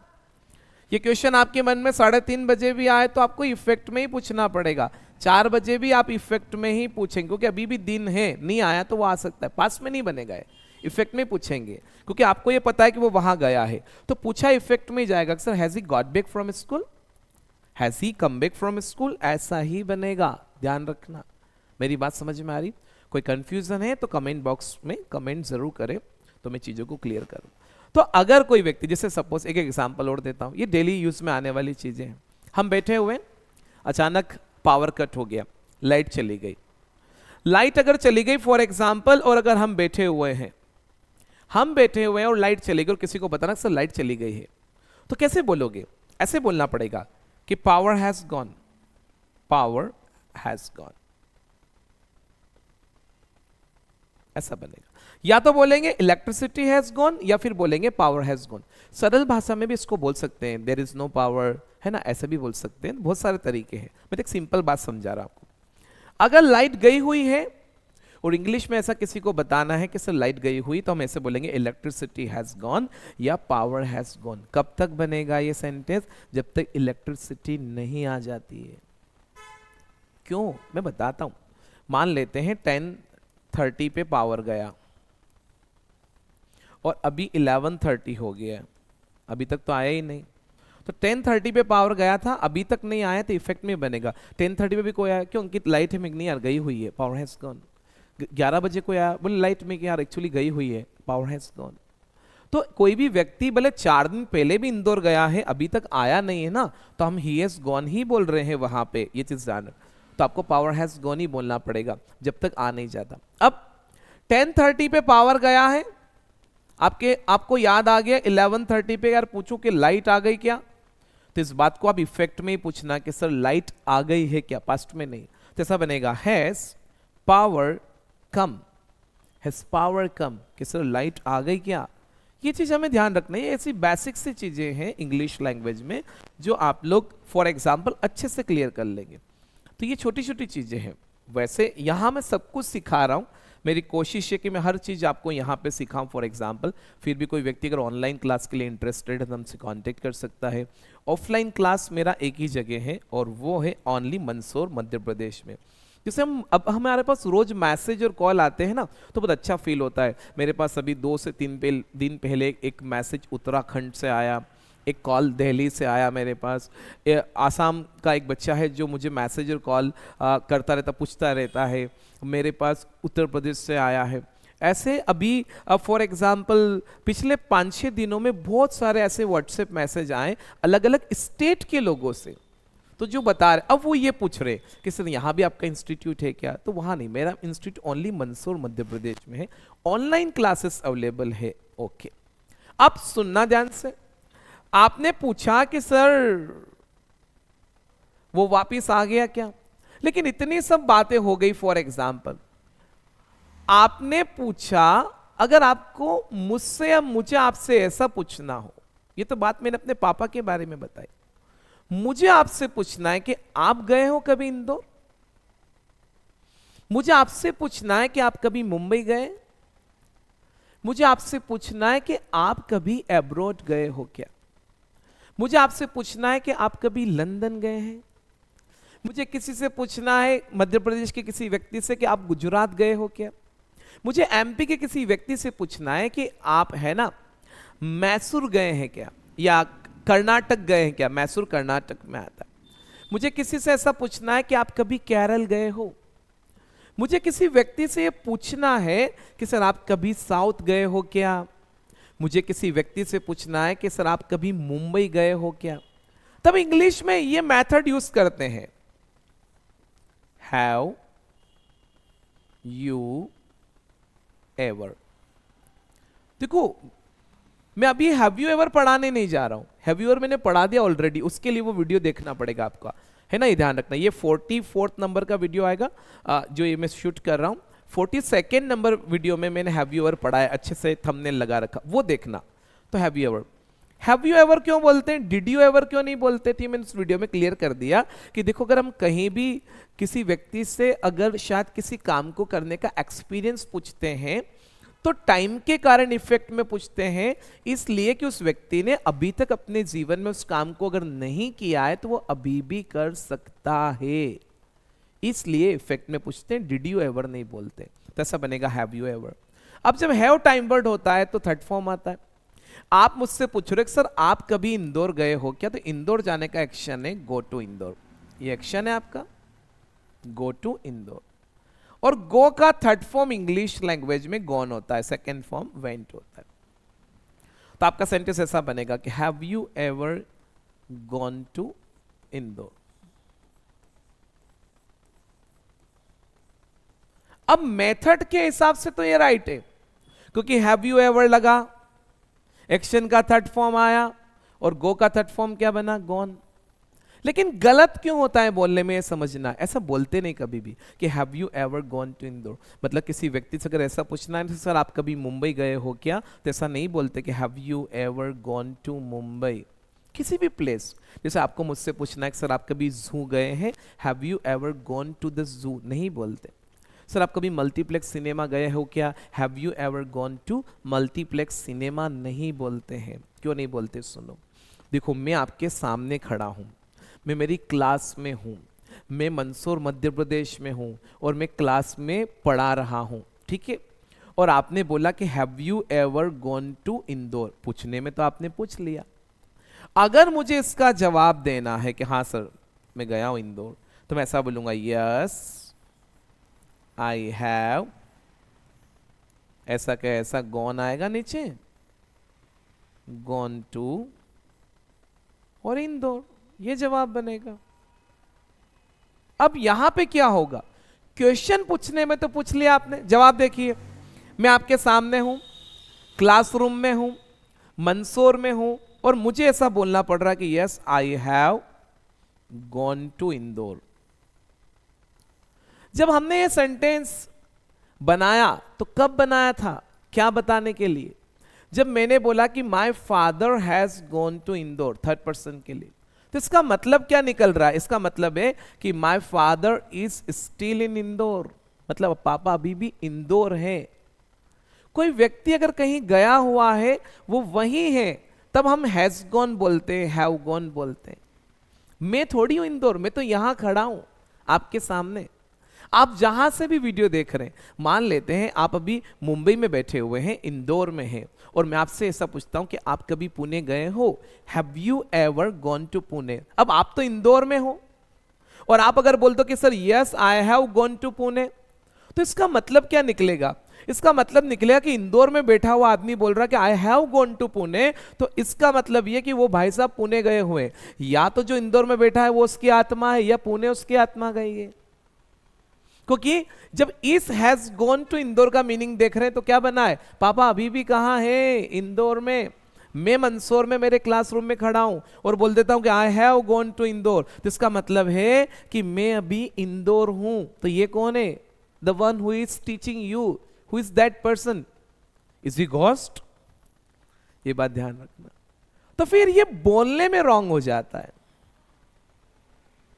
ये क्वेश्चन आपके मन में 3:30 बजे भी आए तो आपको इफेक्ट में ही पूछना पड़ेगा। 4 बजे भी आप इफेक्ट में ही पूछेंगे, क्योंकि अभी भी दिन है, नहीं आया तो वो आ सकता है, पास में नहीं बनेगा, इफेक्ट में पूछेंगे, क्योंकि आपको ये पता है कि वो वहां गया है, तो पूछा इफेक्ट में ही जाएगा। Sir has he got back from school, has he come back from school, ऐसा ही बनेगा, ध्यान रखना। मेरी बात समझ में आ रही? कोई कंफ्यूजन है तो कमेंट बॉक्स में कमेंट जरूर करें, तो मैं चीजों को क्लियर करूं। तो अगर कोई व्यक्ति, जैसे सपोज एक एग्जांपल और देता हूं, ये डेली यूज में आने वाली चीजें हैं। हम बैठे हुए, अचानक पावर कट हो गया, लाइट चली गई। लाइट अगर चली गई फॉर एग्जाम्पल, और अगर हम बैठे हुए हैं, और लाइट चली गई और किसी को बताना सर लाइट चली गई है, तो कैसे बोलोगे? ऐसे बोलना पड़ेगा कि power has gone, power has gone, ऐसा बनेगा। या तो बोलेंगे इलेक्ट्रिसिटी हैज गॉन, या फिर बोलेंगे पावर हैज गॉन। सरल भाषा में भी इसको बोल सकते हैं, देयर इज नो पावर, है ना, ऐसे भी बोल सकते हैं, बहुत सारे तरीके हैं। मैं एक सिंपल बात समझा रहा हूं आपको। अगर लाइट गई हुई है और इंग्लिश में ऐसा किसी को बताना है कि सर लाइट गई हुई, तो हम ऐसे बोलेंगे इलेक्ट्रिसिटी हैज गॉन या पावर हैज गॉन। कब तक बनेगा ये सेंटेंस? जब तक इलेक्ट्रिसिटी नहीं आ जाती है। क्यों, मैं बताता हूं। मान लेते हैं 10:30 पे पावर गया और अभी 11:30 हो गया है, अभी तक तो आया ही नहीं। तो 10:30 पे पावर गया था, अभी तक नहीं आया, तो इफेक्ट में बनेगा 10:30 पे भी कोई आया, क्यों? उनकी लाइट में नहीं यार गई हुई है, पावर हैज गॉन। 11 बजे कोई आया, बोले लाइट में यार एक्चुअली गई हुई है, पावर हैज गॉन। तो कोई भी व्यक्ति भले 4 दिन पहले भी इंदौर गया है, अभी तक आया नहीं है ना, तो हम ही हैज गॉन ही बोल रहे हैं वहां पे, ये चीज जान। तो आपको पावर हैज गॉन ही बोलना पड़ेगा जब तक आ नहीं जाता। अब 10:30 पे पावर गया है, आपको याद आ गया 11:30 पे यार पूछो कि लाइट आ गई क्या, तो इस बात को आप इफेक्ट में ही पूछना कि सर लाइट आ गई है क्या, पास्ट में नहीं। तो ऐसा बनेगा has power come, has power come, कि सर लाइट आ गई क्या। ये चीज हमें ध्यान रखना है, ऐसी बेसिक सी चीजें हैं इंग्लिश लैंग्वेज में जो आप लोग फॉर एग्जाम्पल अच्छे से क्लियर कर लेंगे। तो ये छोटी छोटी चीजें हैं। वैसे यहां मैं सब कुछ सिखा रहा हूं, मेरी कोशिश है कि मैं हर चीज़ आपको यहाँ पे सिखाऊं फॉर एग्जांपल। फिर भी कोई व्यक्ति अगर ऑनलाइन क्लास के लिए इंटरेस्टेड है तो हमसे कांटेक्ट कर सकता है। ऑफलाइन क्लास मेरा एक ही जगह है और वो है ओनली मंदसौर मध्य प्रदेश में। जैसे अब हमारे पास रोज मैसेज और कॉल आते हैं ना, तो बहुत अच्छा फील होता है। मेरे पास अभी 2 से 3 दिन पहले एक मैसेज उत्तराखंड से आया, एक कॉल दिल्ली से आया मेरे पास। आसाम का एक बच्चा है जो मुझे मैसेज और कॉल करता रहता, पूछता रहता है। मेरे पास उत्तर प्रदेश से आया है। ऐसे अभी फॉर एग्जांपल पिछले 5-6 दिनों में बहुत सारे ऐसे व्हाट्सएप मैसेज आए अलग अलग स्टेट के लोगों से, तो जो बता रहे, अब वो ये पूछ रहे कि सर यहाँ भी आपका इंस्टीट्यूट है क्या, तो वहाँ नहीं, मेरा इंस्टीट्यूट ओनली मंदसौर मध्य प्रदेश में है, ऑनलाइन क्लासेस अवेलेबल है। ओके, अब सुनना ध्यान से। आपने पूछा कि सर वो वापिस आ गया क्या, लेकिन इतनी सब बातें हो गई। फॉर एग्जाम्पल आपने पूछा, अगर आपको मुझसे या मुझे आपसे ऐसा पूछना हो, ये तो बात मैंने अपने पापा के बारे में बताई, मुझे आपसे पूछना है कि आप गए हो कभी इंदौर, मुझे आपसे पूछना है कि आप कभी मुंबई गए, मुझे आपसे पूछना है कि आप कभी अब्रॉड गए हो क्या, मुझे आपसे पूछना है कि आप कभी लंदन गए हैं, मुझे किसी से पूछना है मध्य प्रदेश के किसी व्यक्ति से कि आप गुजरात गए हो क्या, मुझे एमपी के किसी व्यक्ति से पूछना है कि आप है ना मैसूर गए हैं क्या, या कर्नाटक गए हैं क्या, मैसूर कर्नाटक में आता है। मुझे किसी से ऐसा पूछना है कि आप कभी केरल गए हो। मुझे किसी व्यक्ति से ये पूछना है कि सर आप कभी साउथ गए हो क्या। मुझे किसी व्यक्ति से पूछना है कि सर आप कभी मुंबई गए हो क्या। तब इंग्लिश में ये मेथड यूज करते हैं, हैव यू एवर। देखो मैं अभी हैव यू एवर पढ़ाने नहीं जा रहा हूं, हैव यू एवर मैंने पढ़ा दिया ऑलरेडी, उसके लिए वो वीडियो देखना पड़ेगा आपका, है ना, ये ध्यान रखना। ये 44 नंबर का वीडियो आएगा जो ये मैं शूट कर रहा हूं। 42 नंबर वीडियो में मैंने हैव यू एवर पढ़ाया, अच्छे से थंबनेल लगा रखा, वो देखना। तो हैव यू एवर क्यों बोलते हैं, डिड यू एवर क्यों नहीं बोलते थे, मैंने उस वीडियो में क्लियर कर दिया कि देखो अगर हम कहीं भी किसी व्यक्ति से अगर शायद किसी काम को करने का एक्सपीरियंस पूछते हैं तो टाइम के कारण इफेक्ट में पूछते हैं, इसलिए कि उस व्यक्ति ने अभी तक अपने जीवन में उस काम को अगर नहीं किया है तो वो अभी भी कर सकता है, इसलिए इफेक्ट में पूछते हैं, डिड यू एवर नहीं बोलते। तो ऐसा बनेगा हैव यू एवर। अब जब हैव टाइम वर्ड होता है तो थर्ड फॉर्म आता है। आप मुझसे पूछ रहे सर आप कभी इंदौर गए हो क्या, तो इंदौर जाने का एक्शन है गो टू इंदौर, ये एक्शन है आपका गो टू इंदौर। और गो का थर्ड फॉर्म इंग्लिश लैंग्वेज में गॉन होता है, सेकेंड फॉर्म वेंट होता है। तो आपका सेंटेंस ऐसा बनेगा कि have you ever gone to Indore. अब मेथड के हिसाब से तो ये राइट है, क्योंकि हैव यू एवर लगा, एक्शन का थर्ड फॉर्म आया, और गो का थर्ड फॉर्म क्या बना, गॉन। लेकिन गलत क्यों होता है बोलने में, ये समझना। ऐसा बोलते नहीं कभी भी कि have you ever gone to Indore. मतलब किसी व्यक्ति से अगर ऐसा पूछना है, सर आप कभी मुंबई गए हो क्या, तो ऐसा नहीं बोलते कि have you ever gone to Mumbai. किसी भी प्लेस, जैसे आपको मुझसे पूछना है कि सर आप कभी जू गए हैं, have you ever gone to the zoo, नहीं बोलते। सर आप कभी मल्टीप्लेक्स सिनेमा गए हो क्या, have you ever gone to multiplex cinema, नहीं बोलते हैं। क्यों नहीं बोलते, सुनो। देखो, मैं आपके सामने खड़ा हूं, मैं मेरी क्लास में हूं, मैं मंदसौर मध्य प्रदेश में हूं, और मैं क्लास में पढ़ा रहा हूं, ठीक है। और आपने बोला कि have you ever gone to Indore, पूछने में तो आपने पूछ लिया। अगर मुझे इसका जवाब देना है कि हाँ सर मैं गया हूं इंदौर, तो मैं ऐसा बोलूंगा, यस आई हैव, ऐसा क्या, ऐसा गॉन आएगा नीचे, गॉन टू और इंदौर, ये जवाब बनेगा। अब यहां पे क्या होगा, क्वेश्चन पूछने में तो पूछ लिया आपने, जवाब देखिए। मैं आपके सामने हूं, क्लासरूम में हूं, मंदसौर में हूं, और मुझे ऐसा बोलना पड़ रहा है कि yes I have gone to Indore. जब हमने ये सेंटेंस बनाया तो कब बनाया था, क्या बताने के लिए, जब मैंने बोला कि my father has gone to Indore, third person के लिए। तो इसका मतलब क्या निकल रहा है, इसका मतलब है कि my father is still in Indore, मतलब पापा अभी भी इंदौर है। कोई व्यक्ति अगर कहीं गया हुआ है, वो वहीं है, तब हम हैज गॉन बोलते हैं, हैव गॉन बोलते हैं। मैं थोड़ी हूं इंदौर, मैं तो यहां खड़ा हूं आपके सामने। आप जहां से भी वीडियो देख रहे हैं, मान लेते हैं आप अभी मुंबई में बैठे हुए हैं, इंदौर में हैं, और मैं आपसे ऐसा पूछता हूं कि आप कभी पुणे गए हो, have you ever gone to Pune. अब आप तो इंदौर में हो, और आप अगर बोल दो कि sir yes I have gone to Pune, तो इसका मतलब क्या निकलेगा, इसका मतलब निकलेगा कि इंदौर में बैठा हुआ आदमी बोल रहा है कि I have gone to Pune, तो इसका मतलब ये कि वो भाई साहब पुणे गए हुए, या तो जो इंदौर में बैठा है वो उसकी आत्मा है, या पुणे उसकी आत्मा गई है। क्योंकि जब इस हैज गॉन टू इंदौर का मीनिंग देख रहे हैं तो क्या बना है, पापा अभी भी कहां है, इंदौर में। मैं मंदसौर में मेरे क्लासरूम में खड़ा हूं और बोल देता हूं कि I have gone to Indore, तो इसका मतलब है कि मैं अभी इंदौर हूं। तो ये कौन है, the one who is teaching you, who is that person, is he ghost. ये बात ध्यान रखना। तो फिर ये बोलने में रॉन्ग हो जाता है,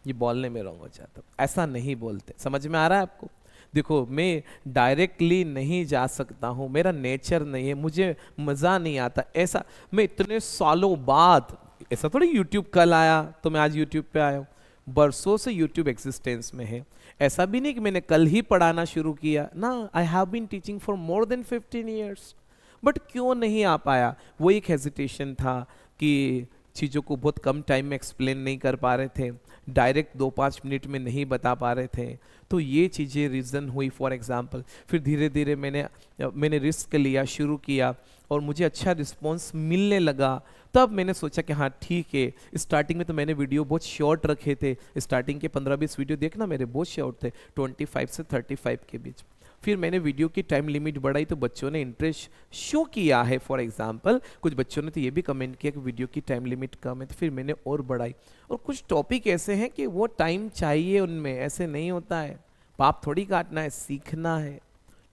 ये बोलने में रॉन्ग हो जाता है, ऐसा नहीं बोलते। समझ में आ रहा है आपको। देखो, मैं डायरेक्टली नहीं जा सकता हूं, मेरा नेचर नहीं है, मुझे मजा नहीं आता ऐसा। मैं इतने सालों बाद, ऐसा थोड़ी यूट्यूब कल आया तो मैं आज यूट्यूब पे आया हूं, बरसों से यूट्यूब एग्जिस्टेंस में है। ऐसा भी नहीं कि मैंने कल ही पढ़ाना शुरू किया ना, I have been teaching for more than 15 years. But क्यों नहीं आ पाया, वो एक हेजिटेशन था कि चीज़ों को बहुत कम टाइम में एक्सप्लेन नहीं कर पा रहे थे, डायरेक्ट 2-5 मिनट में नहीं बता पा रहे थे, तो ये चीज़ें रीज़न हुई फॉर एग्जांपल। फिर धीरे धीरे मैंने रिस्क लिया, शुरू किया, और मुझे अच्छा रिस्पॉन्स मिलने लगा। तब मैंने सोचा कि हाँ ठीक है। स्टार्टिंग में तो मैंने वीडियो बहुत शॉर्ट रखे थे, स्टार्टिंग के 15-20 वीडियो देखना मेरे बहुत शॉर्ट थे, 25 से 35 के बीच। फिर मैंने वीडियो की टाइम लिमिट बढ़ाई तो बच्चों ने इंटरेस्ट शो किया है। फॉर एग्जांपल कुछ बच्चों ने तो ये भी कमेंट किया कि वीडियो की टाइम लिमिट कम है, तो फिर मैंने और बढ़ाई। और कुछ टॉपिक ऐसे हैं कि वो टाइम चाहिए उनमें, ऐसे नहीं होता है, पाप थोड़ी काटना है, सीखना है।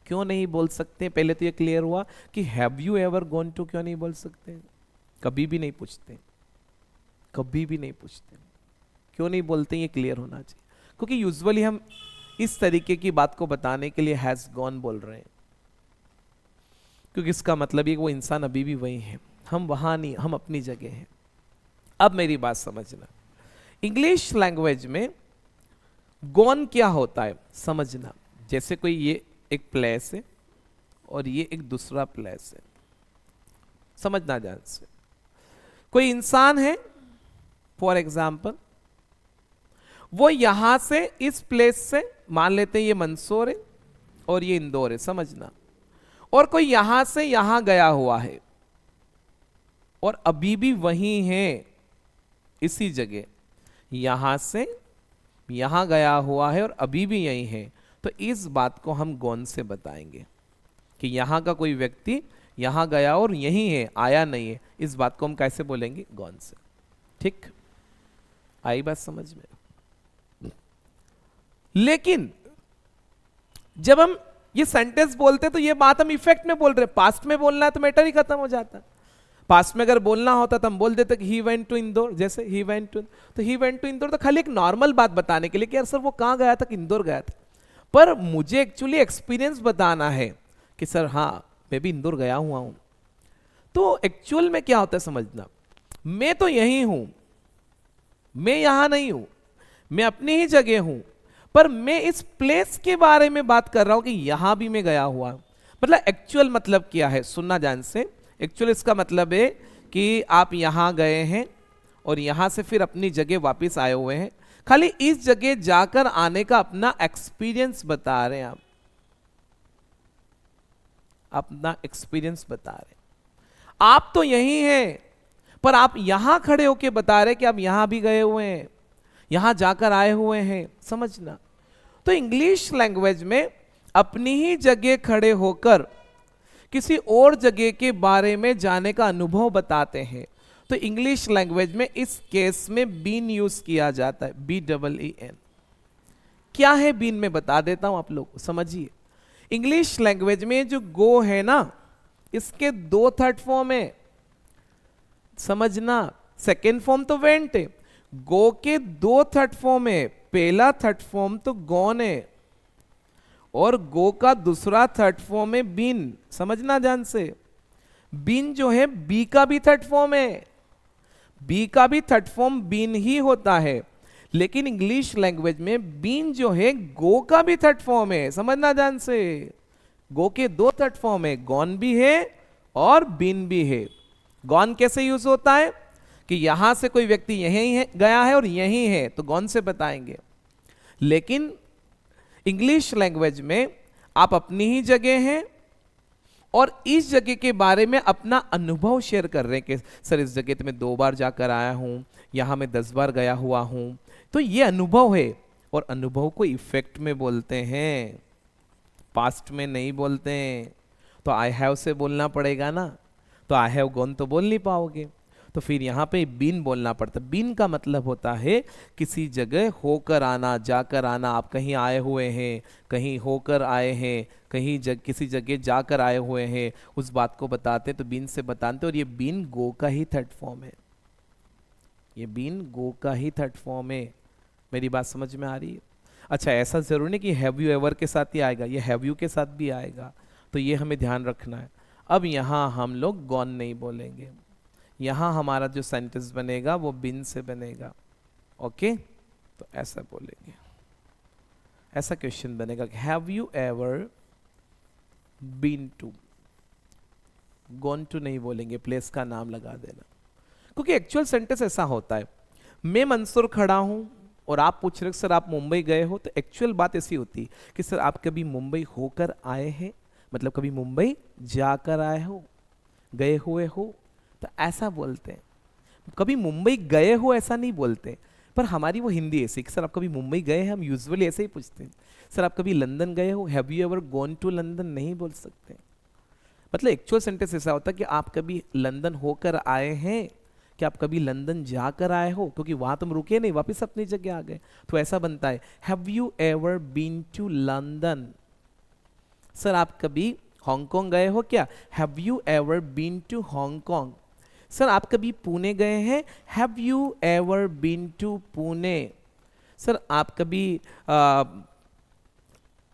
क्यों नहीं बोल सकते, पहले तो ये क्लियर हुआ कि have you ever gone to क्यों नहीं बोल सकते, कभी भी नहीं पूछते, कभी भी नहीं पूछते, क्यों नहीं बोलते, ये क्लियर होना चाहिए। क्योंकि यूजुअली हम इस तरीके की बात को बताने के लिए हैज गॉन बोल रहे हैं, क्योंकि इसका मतलब ये वो इंसान अभी भी वही है, हम वहां नहीं, हम अपनी जगह हैं। अब मेरी बात समझना, इंग्लिश लैंग्वेज में गॉन क्या होता है समझना। जैसे कोई ये एक प्लेस है और ये एक दूसरा प्लेस है, समझना ध्यान से। कोई इंसान है फॉर एग्जाम्पल, वो यहां से इस प्लेस से, मान लेते हैं ये मंदसौर है और ये इंदौर है, समझना। और कोई यहां से यहां गया हुआ है और अभी भी वहीं है, इसी जगह, यहां से यहां गया हुआ है और अभी भी यहीं है, तो इस बात को हम गॉन से बताएंगे कि यहाँ का कोई व्यक्ति यहाँ गया और यहीं है, आया नहीं है। इस बात को हम कैसे बोलेंगे? गॉन से। ठीक, आई बात समझ में? लेकिन जब हम ये सेंटेंस बोलते तो ये बात हम इफेक्ट में बोल रहे, पास्ट में बोलना है तो मैटर ही खत्म हो जाता। पास्ट में अगर बोलना होता तो हम बोल देते कि ही वेंट टू इंदौर, जैसे ही वेंट टू, तो ही वेंट टू इंदौर तो खाली एक नॉर्मल बात बताने के लिए कि यार सर वो कहाँ गया था, कि इंदौर गया था। पर मुझे एक्चुअली एक्सपीरियंस बताना है कि सर हाँ मैं भी इंदौर गया हुआ हूं। तो एक्चुअल में क्या होता है समझना, मैं तो यही हूं, मैं यहां नहीं हूं, मैं अपनी ही जगह हूं, पर मैं इस प्लेस के बारे में बात कर रहा हूं कि यहां भी मैं गया हुआ। मतलब एक्चुअल मतलब क्या है, सुनना ध्यान से। एक्चुअल इसका मतलब है कि आप यहां गए हैं और यहां से फिर अपनी जगह वापस आए हुए हैं, खाली इस जगह जाकर आने का अपना एक्सपीरियंस बता रहे हैं। आप अपना एक्सपीरियंस बता रहे हैं। आप तो यही हैं, पर आप यहां खड़े होके बता रहे कि आप यहां भी गए हुए हैं, यहां जाकर आए हुए हैं। समझना। तो इंग्लिश लैंग्वेज में अपनी ही जगह खड़े होकर किसी और जगह के बारे में जाने का अनुभव बताते हैं। तो इंग्लिश लैंग्वेज में इस केस में बीन यूज किया जाता है, BEEN। क्या है बीन, में बता देता हूं, आप लोग समझिए। इंग्लिश लैंग्वेज में जो गो है ना, इसके 2 थर्ड फॉर्म है, समझना। सेकेंड फॉर्म तो वेंट है, गो के 2 थर्ड फॉर्म है। पहला थर्ड फॉर्म तो गॉन है और गो का दूसरा थर्ड फॉर्म है बीन। समझना ध्यान से। बीन जो है बी का भी थर्ड फॉर्म है, बी का भी थर्ड फॉर्म बीन ही होता है, लेकिन इंग्लिश लैंग्वेज में बीन जो है गो का भी थर्ड फॉर्म है। समझना ध्यान से। गो के 2 थर्ड फॉर्म है, गॉन भी है और बीन भी है। गॉन कैसे यूज होता है कि यहां से कोई व्यक्ति यहीं है, गया है और यहीं है, तो गॉन से बताएंगे। लेकिन इंग्लिश लैंग्वेज में आप अपनी ही जगह हैं और इस जगह के बारे में अपना अनुभव शेयर कर रहे हैं कि सर इस जगह तो मैं 2 बार जाकर आया हूं, यहां मैं 10 बार गया हुआ हूं। तो ये अनुभव है, और अनुभव को इफेक्ट में बोलते हैं, पास्ट में नहीं बोलते हैं। तो आई हैव से बोलना पड़ेगा ना, तो आई हैव गॉन तो बोल नहीं पाओगे, तो फिर यहाँ पे बीन बोलना पड़ता। बीन का मतलब होता है किसी जगह होकर आना, जाकर आना। आप कहीं आए हुए हैं, कहीं होकर आए हैं, कहीं किसी जगह जाकर आए हुए हैं, उस बात को बताते तो बीन से बताते। और ये बीन गो का ही थर्ड फॉर्म है, ये बीन गो का ही थर्ड फॉर्म है। मेरी बात समझ में आ रही है? अच्छा, ऐसा जरूर नहीं कि हैव यू एवर के साथ ही आएगा, ये हैव यू के साथ भी आएगा, तो ये हमें ध्यान रखना है। अब यहाँ हम लोग गॉन नहीं बोलेंगे, यहाँ हमारा जो सेंटेंस बनेगा वो बिन से बनेगा। ओके, तो ऐसा बोलेंगे, ऐसा क्वेश्चन बनेगा, have you ever been to. Gone to नहीं बोलेंगे, प्लेस का नाम लगा देना, क्योंकि एक्चुअल सेंटेंस ऐसा होता है। मैं मंसूर खड़ा हूं और आप पूछ रहे सर आप मुंबई गए हो, तो एक्चुअल बात ऐसी होती कि सर आप कभी मुंबई होकर आए हैं, मतलब कभी मुंबई जाकर आए हो, गए हुए हो, तो ऐसा बोलते हैं। कभी मुंबई गए हो ऐसा नहीं बोलते, पर हमारी वो हिंदी ऐसी कि सर आप कभी मुंबई गए हैं, हम यूजुअली ऐसे ही पूछते हैं। सर आप कभी लंदन गए हो, have you ever gone to London, नहीं बोल सकते। मतलब एक्चुअल सेंटेंस ऐसा होता है कि आप कभी लंदन होकर आए हैं, कि आप कभी लंदन जाकर आए हो, क्योंकि वहां तुम रुके नहीं, वापस अपनी जगह आ गए, तो ऐसा बनता है have you ever been to London. Sir आप कभी हांगकांग गए हो क्या, have you ever been to Hong Kong. Sir आप कभी पुणे गए हैं, have you ever been to Pune. Sir आप कभी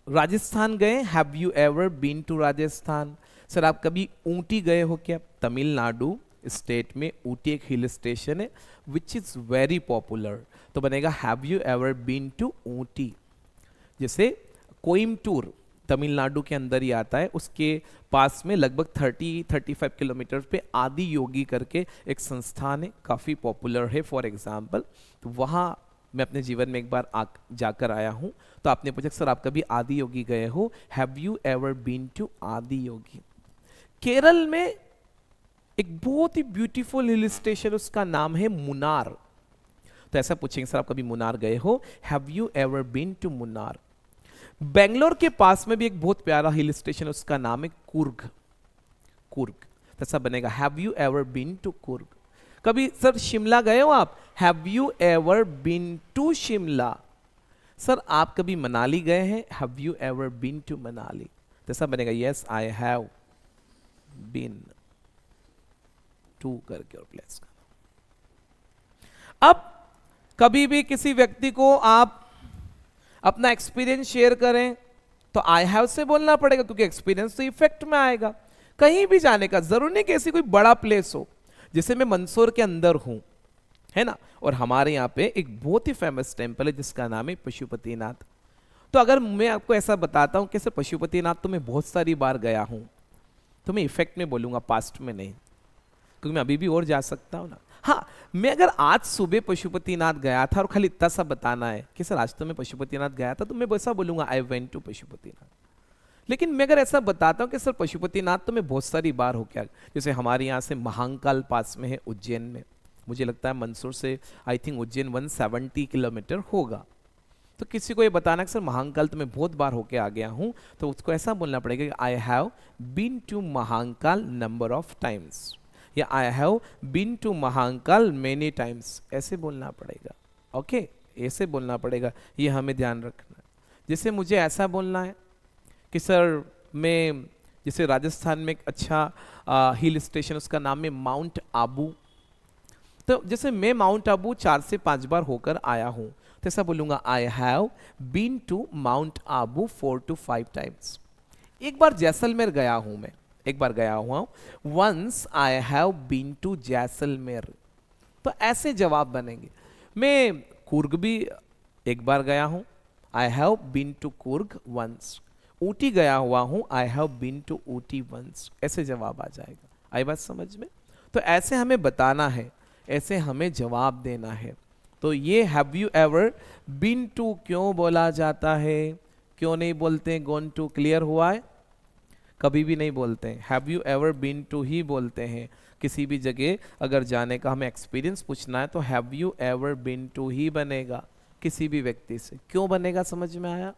राजस्थान गए, have you ever been to Rajasthan. Sir आप कभी ऊटी गए हो क्या, तमिलनाडु स्टेट में ऊटी एक हिल स्टेशन है विच इज वेरी पॉपुलर, तो बनेगा have you ever been to Ooty. जैसे कोयम्बटूर तमिलनाडु के अंदर ही आता है, उसके पास में लगभग 30-35 किलोमीटर पे आदि योगी करके एक संस्थान है, काफ़ी पॉपुलर है फॉर एग्जाम्पल। तो वहाँ मैं अपने जीवन में एक बार जाकर आया हूँ। तो आपने पूछा सर आप कभी आदि योगी गए हो, have you ever been to Adiyogi. Kerala में एक बहुत ही ब्यूटीफुल हिल स्टेशन, उसका नाम है मुन्नार। तो ऐसा पूछेंगे सर आप कभी मुन्नार गए हो, have you ever been to Munnar. Bangalore के पास में भी एक बहुत प्यारा हिल स्टेशन, उसका नाम है कुर्ग। कुर्ग तैसा बनेगा, have you ever been to Coorg? कभी सर शिमला गए हो आप? Have you ever been to Shimla? Sir आप कभी मनाली गए हैं? Have you ever been to Manali? तैसा बनेगा, yes I have been to करके और प्लेस का। अब कभी भी किसी व्यक्ति को आप अपना एक्सपीरियंस शेयर करें तो आई हैव से बोलना पड़ेगा, क्योंकि एक्सपीरियंस तो इफेक्ट में आएगा। कहीं भी जाने का जरूरी नहीं कि ऐसी कोई बड़ा प्लेस हो, जैसे मैं मंदसौर के अंदर हूं, है ना, और हमारे यहाँ पे एक बहुत ही फेमस टेम्पल है जिसका नाम है पशुपतिनाथ। तो अगर मैं आपको ऐसा बताता हूं कि सर पशुपतिनाथ तो मैं बहुत सारी बार गया हूं, तो मैं इफेक्ट में बोलूंगा, पास्ट में नहीं, क्योंकि मैं अभी भी और जा सकता हूं ना। हाँ, मैं अगर आज सुबह पशुपतिनाथ गया था और खाली इतना सा बताना है कि सर आज तो मैं पशुपतिनाथ गया था, तो मैं वैसा बोलूंगा आई वेंट टू पशुपतिनाथ। लेकिन मैं अगर ऐसा बताता हूं कि सर पशुपतिनाथ तो मैं बहुत सारी बार हो गया, जैसे हमारे यहाँ से महाकाल पास में है उज्जैन में, मुझे लगता है मंदसौर से आई थिंक उज्जैन 170 किलोमीटर होगा, तो किसी को ये बताना कि सर महाकाल तो मैं बहुत बार होके आ गया हूं, तो उसको ऐसा बोलना पड़ेगा कि I have been to Mahakal number of times, या I have been to Mahakal many times, ऐसे बोलना पड़ेगा। ओके, ऐसे बोलना पड़ेगा, ये हमें ध्यान रखना है। जैसे मुझे ऐसा बोलना है कि सर मैं, जैसे राजस्थान में एक अच्छा हिल स्टेशन, उसका नाम है माउंट आबू, तो जैसे मैं माउंट आबू 4 से 5 बार होकर आया हूं, तो ऐसा बोलूंगा I have been to Mount Abu 4 to 5 times. एक बार जैसलमेर गया हूं मैं, एक बार गया हुआ हूं, once I have been to Jaisalmer, तो ऐसे जवाब बनेंगे। मैं कुर्ग भी एक बार गया हूं, I have been to Coorg once. Ooty गया हुआ हूं, I have been to Ooty once, ऐसे जवाब आ जाएगा। आई बात समझ में? तो ऐसे हमें बताना है, ऐसे हमें जवाब देना है। तो ये have you ever been to क्यों बोला जाता है, क्यों नहीं बोलते गोन टू? क्लियर हुआ है? कभी भी नहीं बोलते हैं, have you ever been to ही बोलते हैं। किसी भी जगह अगर जाने का हमें एक्सपीरियंस पूछना है तो have you ever been to ही बनेगा किसी भी व्यक्ति से। क्यों बनेगा, समझ में आया?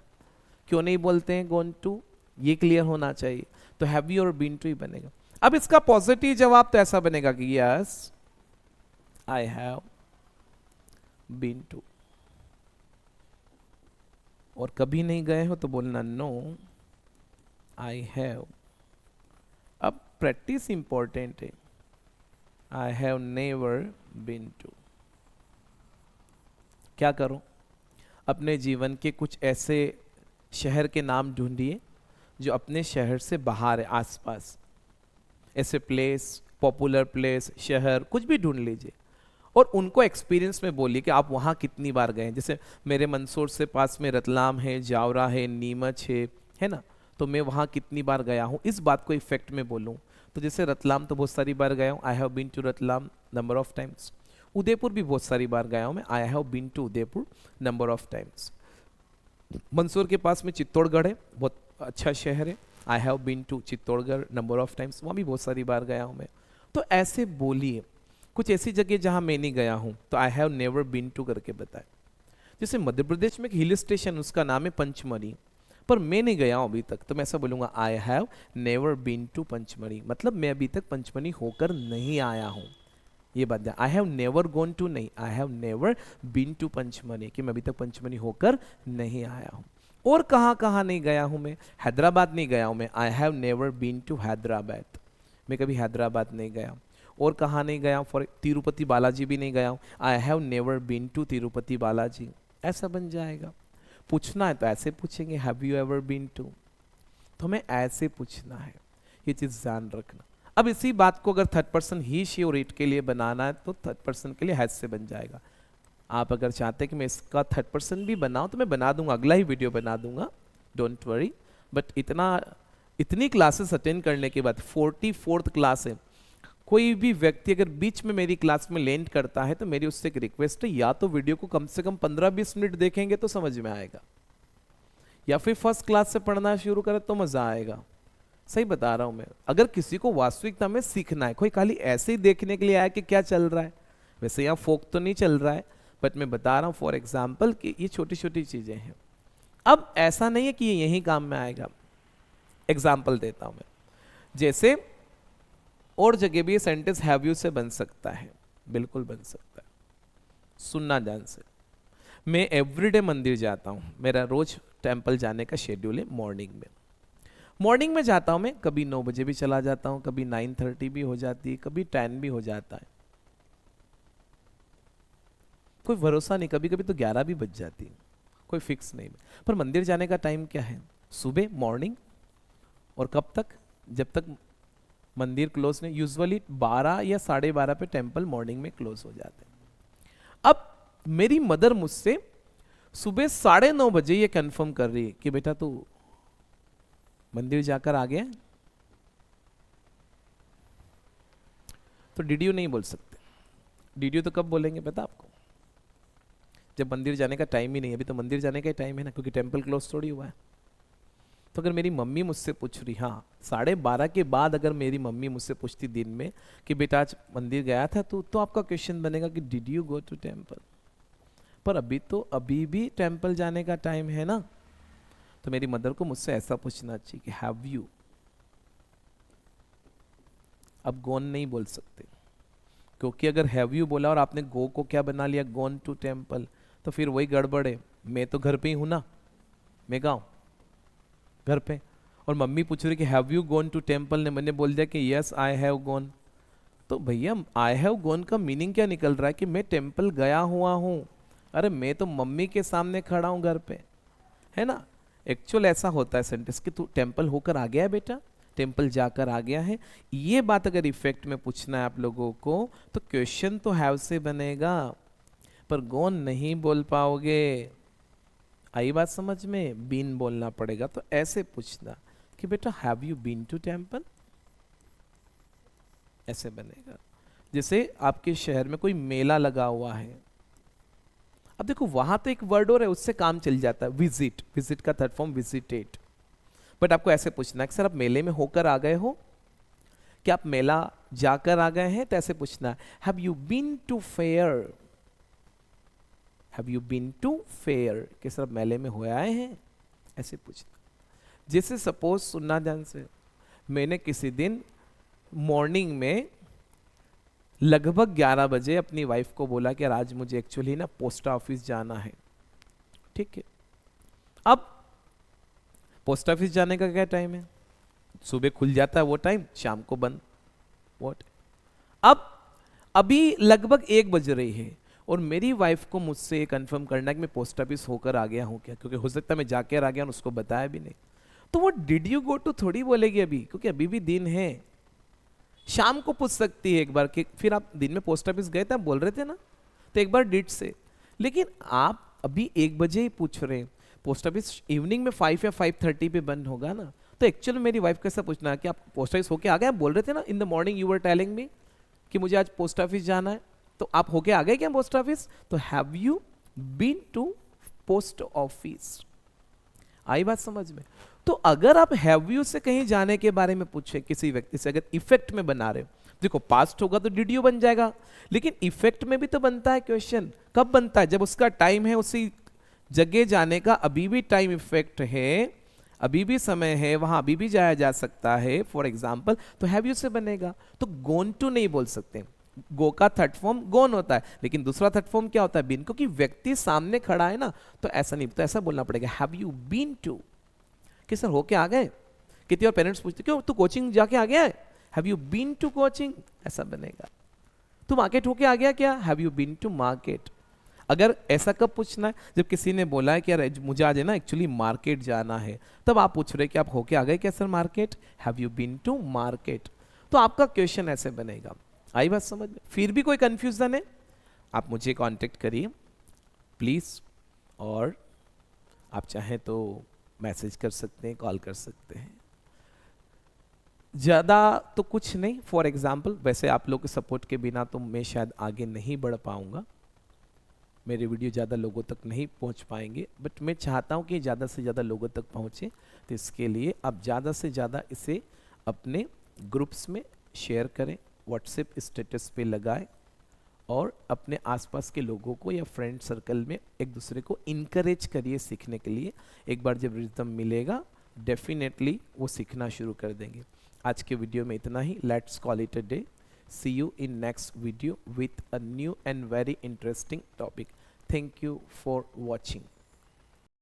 क्यों नहीं बोलते हैं गोन टू, ये क्लियर होना चाहिए। तो have you ever been to ही बनेगा। अब इसका पॉजिटिव जवाब तो ऐसा बनेगा कि yes I have been to, और कभी नहीं गए हो तो बोलना नो आई हैव। अब प्रैक्टिस इंपॉर्टेंट है, I have never been to. क्या करो, अपने जीवन के कुछ ऐसे शहर के नाम ढूंढिए जो अपने शहर से बाहर है, आसपास ऐसे प्लेस, पॉपुलर प्लेस, शहर कुछ भी ढूंढ लीजिए और उनको एक्सपीरियंस में बोलिए कि आप वहाँ कितनी बार गए हैं। जैसे मेरे मंदसौर से पास में रतलाम है, जावरा है, नीमच है ना, तो मैं वहाँ कितनी बार गया हूँ, इस बात को इफेक्ट में बोलूँ। तो जैसे रतलाम तो बहुत सारी बार गया हूँ, I have been to Ratlam number of times. Udaipur भी बहुत सारी बार गया हूँ मैं, I have been to Udaipur number of times. Mandsaur के पास में चित्तौड़गढ़ है, बहुत अच्छा शहर है, I have been to Chittorgarh number of times, वहाँ भी बहुत सारी बार गया हूँ मैं। तो ऐसे बोलिए। कुछ ऐसी जगह जहाँ मैं नहीं गया हूँ तो I have never been to करके बताए। जैसे मध्य प्रदेश में एक हिल स्टेशन, उसका नाम है पंचमढ़ी, पर मैं नहीं गया हूँ अभी तक, तो मैं ऐसा बोलूँगा I have never been to Pachmarhi, मतलब मैं अभी तक पंचमढ़ी होकर नहीं आया हूँ। ये बात है, I have never gone to नहीं, I have never been to Pachmarhi, कि मैं अभी तक पंचमढ़ी होकर नहीं आया हूँ। और कहाँ कहाँ नहीं गया हूँ मैं? हैदराबाद नहीं गया हूँ मैं, I have never been to Hyderabad, मैं कभी हैदराबाद नहीं गया हूँ। और कहाँ नहीं गया हूँ? फॉर तिरुपति बालाजी भी नहीं गया हूँ, I have never been to Tirupati Balaji, ऐसा बन जाएगा। पूछना है तो ऐसे पूछेंगे, have you ever been to, तो हमें ऐसे पूछना है, ये चीज़ ध्यान रखना। अब इसी बात को अगर थर्ड पर्सन ही शी और इट के लिए बनाना है तो थर्ड पर्सन के लिए हैज से बन जाएगा। आप अगर चाहते हैं कि मैं इसका थर्ड पर्सन भी बनाऊं तो मैं बना दूंगा, अगला ही वीडियो बना दूंगा, डोंट वरी। बट इतनी क्लासेस अटेंड करने के बाद 44th क्लास है, कोई भी व्यक्ति अगर बीच में मेरी क्लास में लैंड करता है तो मेरी उससे एक रिक्वेस्ट है, या तो वीडियो को कम से कम 15-20 मिनट देखेंगे तो समझ में आएगा, या फिर फर्स्ट क्लास से पढ़ना शुरू करें तो मजा आएगा। सही बता रहा हूं मैं। अगर किसी को वास्तविकता में सीखना है, कोई खाली ऐसे ही देखने के लिए आया कि क्या चल रहा है, वैसे यहाँ फोक तो नहीं चल रहा है, बट मैं बता रहा हूँ फॉर एग्जाम्पल कि ये छोटी छोटी चीजें हैं। अब ऐसा नहीं है कि ये यही काम में आएगा। एग्जाम्पल देता हूं मैं, जैसे और जगह भी ये सेंटेंस हैव यू से बन सकता है, बिल्कुल बन सकता है, सुनना ध्यान से। मैं एवरीडे मंदिर जाता हूँ, मेरा रोज टेंपल जाने का शेड्यूल है मॉर्निंग में। मॉर्निंग में जाता हूँ मैं, कभी 9 बजे भी चला जाता हूँ, कभी 9:30 भी हो जाती है, कभी 10 भी हो जाता है, कोई भरोसा नहीं, कभी कभी तो 11 भी बज जाती है, कोई फिक्स नहीं। पर मंदिर जाने का टाइम क्या है? सुबह मॉर्निंग, और कब तक? जब तक मंदिर क्लोज नहीं, यूजुअली 12 या 12:30 पे टेंपल मॉर्निंग में क्लोज हो जाते हैं। अब मेरी मदर मुझसे सुबह 9:30 बजे ये कंफर्म कर रही है कि बेटा तू मंदिर जाकर आ गया। तो डिड यू नहीं बोल सकते। डिड यू तो कब बोलेंगे पता आपको? जब मंदिर जाने का टाइम ही नहीं है। अभी तो मंदिर जाने का ही टाइम है ना, क्योंकि टेंपल क्लोज थोड़ी हुआ है। तो अगर मेरी मम्मी मुझसे पूछ रही, हाँ 12:30 के बाद अगर मेरी मम्मी मुझसे पूछती दिन में कि बेटा आज मंदिर गया था तो आपका क्वेश्चन बनेगा कि did you go to temple. पर अभी भी टेंपल जाने का टाइम है ना, तो मेरी मदर को मुझसे ऐसा पूछना चाहिए कि हैव यू। अब गोन नहीं बोल सकते, क्योंकि अगर हैव यू बोला और आपने गो को क्या बना लिया, गोन टू टेंपल, तो फिर वही गड़बड़ है। मैं तो घर पे ही हूं ना, मैं गाँव घर पे, और मम्मी पूछ रही कि have you gone to temple, ने मैंने बोल दिया कि यस आई हैव गोन। तो भैया आई हैव गोन का मीनिंग क्या निकल रहा है कि मैं टेंपल गया हुआ हूं। अरे मैं तो मम्मी के सामने खड़ा हूं घर पे, है ना। एक्चुअल ऐसा होता है सेंटेंस कि तू टेंपल होकर आ गया है बेटा, टेंपल जाकर आ गया है। ये बात अगर इफेक्ट में पूछना है आप लोगों को तो क्वेश्चन तो हैव से बनेगा, पर गोन नहीं बोल पाओगे। आई बात समझ में? बीन बोलना पड़ेगा। तो ऐसे पूछना कि बेटा have you been to temple, ऐसे बनेगा। जैसे आपके शहर में कोई मेला लगा हुआ है, अब देखो वहां तो एक वर्ड और है, उससे काम चल जाता है, विजिट। विजिट का थर्ड फॉर्म विजिटेट। बट आपको ऐसे पूछना है कि सर आप मेले में होकर आ गए हो, क्या आप मेला जाकर आ गए हैं? तो ऐसे पूछना है have you been to fair, have you been to fair, कि सर आप मेले में हो आए हैं, ऐसे पूछना। जैसे सपोज, सुनना ध्यान से, मैंने किसी दिन मॉर्निंग में लगभग 11 बजे अपनी वाइफ को बोला कि आज मुझे एक्चुअली ना पोस्ट ऑफिस जाना है, ठीक है। अब पोस्ट ऑफिस जाने का क्या टाइम है? सुबह खुल जाता है वो टाइम, शाम को बंद। व्हाट? अब अभी लगभग 1 बज रही है और मेरी वाइफ को मुझसे कंफर्म करना है कि मैं पोस्ट ऑफिस होकर आ गया हूं क्या, क्योंकि हो सकता है मैं जाकर आ गया और उसको बताया भी नहीं। तो वो डिड यू गो टू थोड़ी बोलेगी अभी, क्योंकि अभी भी दिन है। शाम को पूछ सकती है एक बार कि फिर आप दिन में पोस्ट ऑफिस गए थे, आप बोल रहे थे ना, तो एक बार डिड से। लेकिन आप अभी 1 बजे ही पूछ रहे हैं, पोस्ट ऑफिस इवनिंग में 5 या 5:30 पे बंद होगा ना। तो एक्चुअली मेरी वाइफ कैसा पूछना है कि आप पोस्ट ऑफिस होके आ गए? आप बोल रहे थे ना in the morning you were telling me कि मुझे आज पोस्ट ऑफिस जाना है, तो आप होके आ गए क्या पोस्ट ऑफिस? तो have you been to post office. आई बात समझ में? तो अगर आप हैव यू से कहीं जाने के बारे में पूछे किसी व्यक्ति से, अगर इफेक्ट में बना रहे हो, देखो पास्ट होगा तो डिड यू बन जाएगा, लेकिन इफेक्ट में भी तो बनता है क्वेश्चन। कब बनता है? जब उसका टाइम है, उसी जगह जाने का अभी भी टाइम इफेक्ट है, अभी भी समय है, वहां अभी भी जाया जा सकता है, फॉर एग्जाम्पल, तो हैव यू से बनेगा। तो गोन टू नहीं बोल सकते, गो का थर्ड फॉर्म गोन होता है, लेकिन दूसरा थर्ड फॉर्म क्या होता है? बीन, क्योंकि व्यक्ति सामने खड़ा है ना, तो ऐसा नहीं, तो ऐसा बोलना पड़ेगा हैव यू बीन टू, कि सर होके आ गए। कितनी और पेरेंट्स पूछते क्यों तू कोचिंग जाके आ गया है, have you been to coaching, ऐसा बनेगा। तू मार्केट होके आ गया क्या, have you been to market. अगर ऐसा कब पूछना है? जब किसी ने बोला है कि यार मुझे आज है ना एक्चुअली मार्केट जाना है, तब आप पूछ रहे कि आप होके आ गए क्या sir market, have you been to market. तो आपका क्वेश्चन ऐसे बनेगा। आई बात समझ में? फिर भी कोई कंफ्यूजन है, आप मुझे कांटेक्ट करिए प्लीज, और आप चाहें तो मैसेज कर सकते हैं, कॉल कर सकते हैं। ज़्यादा तो कुछ नहीं, फॉर एग्जाम्पल, वैसे आप लोग के सपोर्ट के बिना तो मैं शायद आगे नहीं बढ़ पाऊंगा, मेरे वीडियो ज़्यादा लोगों तक नहीं पहुंच पाएंगे, बट मैं चाहता हूं कि ज़्यादा से ज़्यादा लोगों तक पहुंचे। तो इसके लिए आप ज़्यादा से ज़्यादा इसे अपने ग्रुप्स में शेयर करें, व्हाट्सएप स्टेटस पे लगाएं, और अपने आसपास के लोगों को या फ्रेंड सर्कल में एक दूसरे को इनकरेज करिए सीखने के लिए। एक बार जब रिदम मिलेगा डेफिनेटली वो सीखना शुरू कर देंगे। आज के वीडियो में इतना ही। Let's call it a day. See you in next video with a new and very interesting topic. Thank you for watching.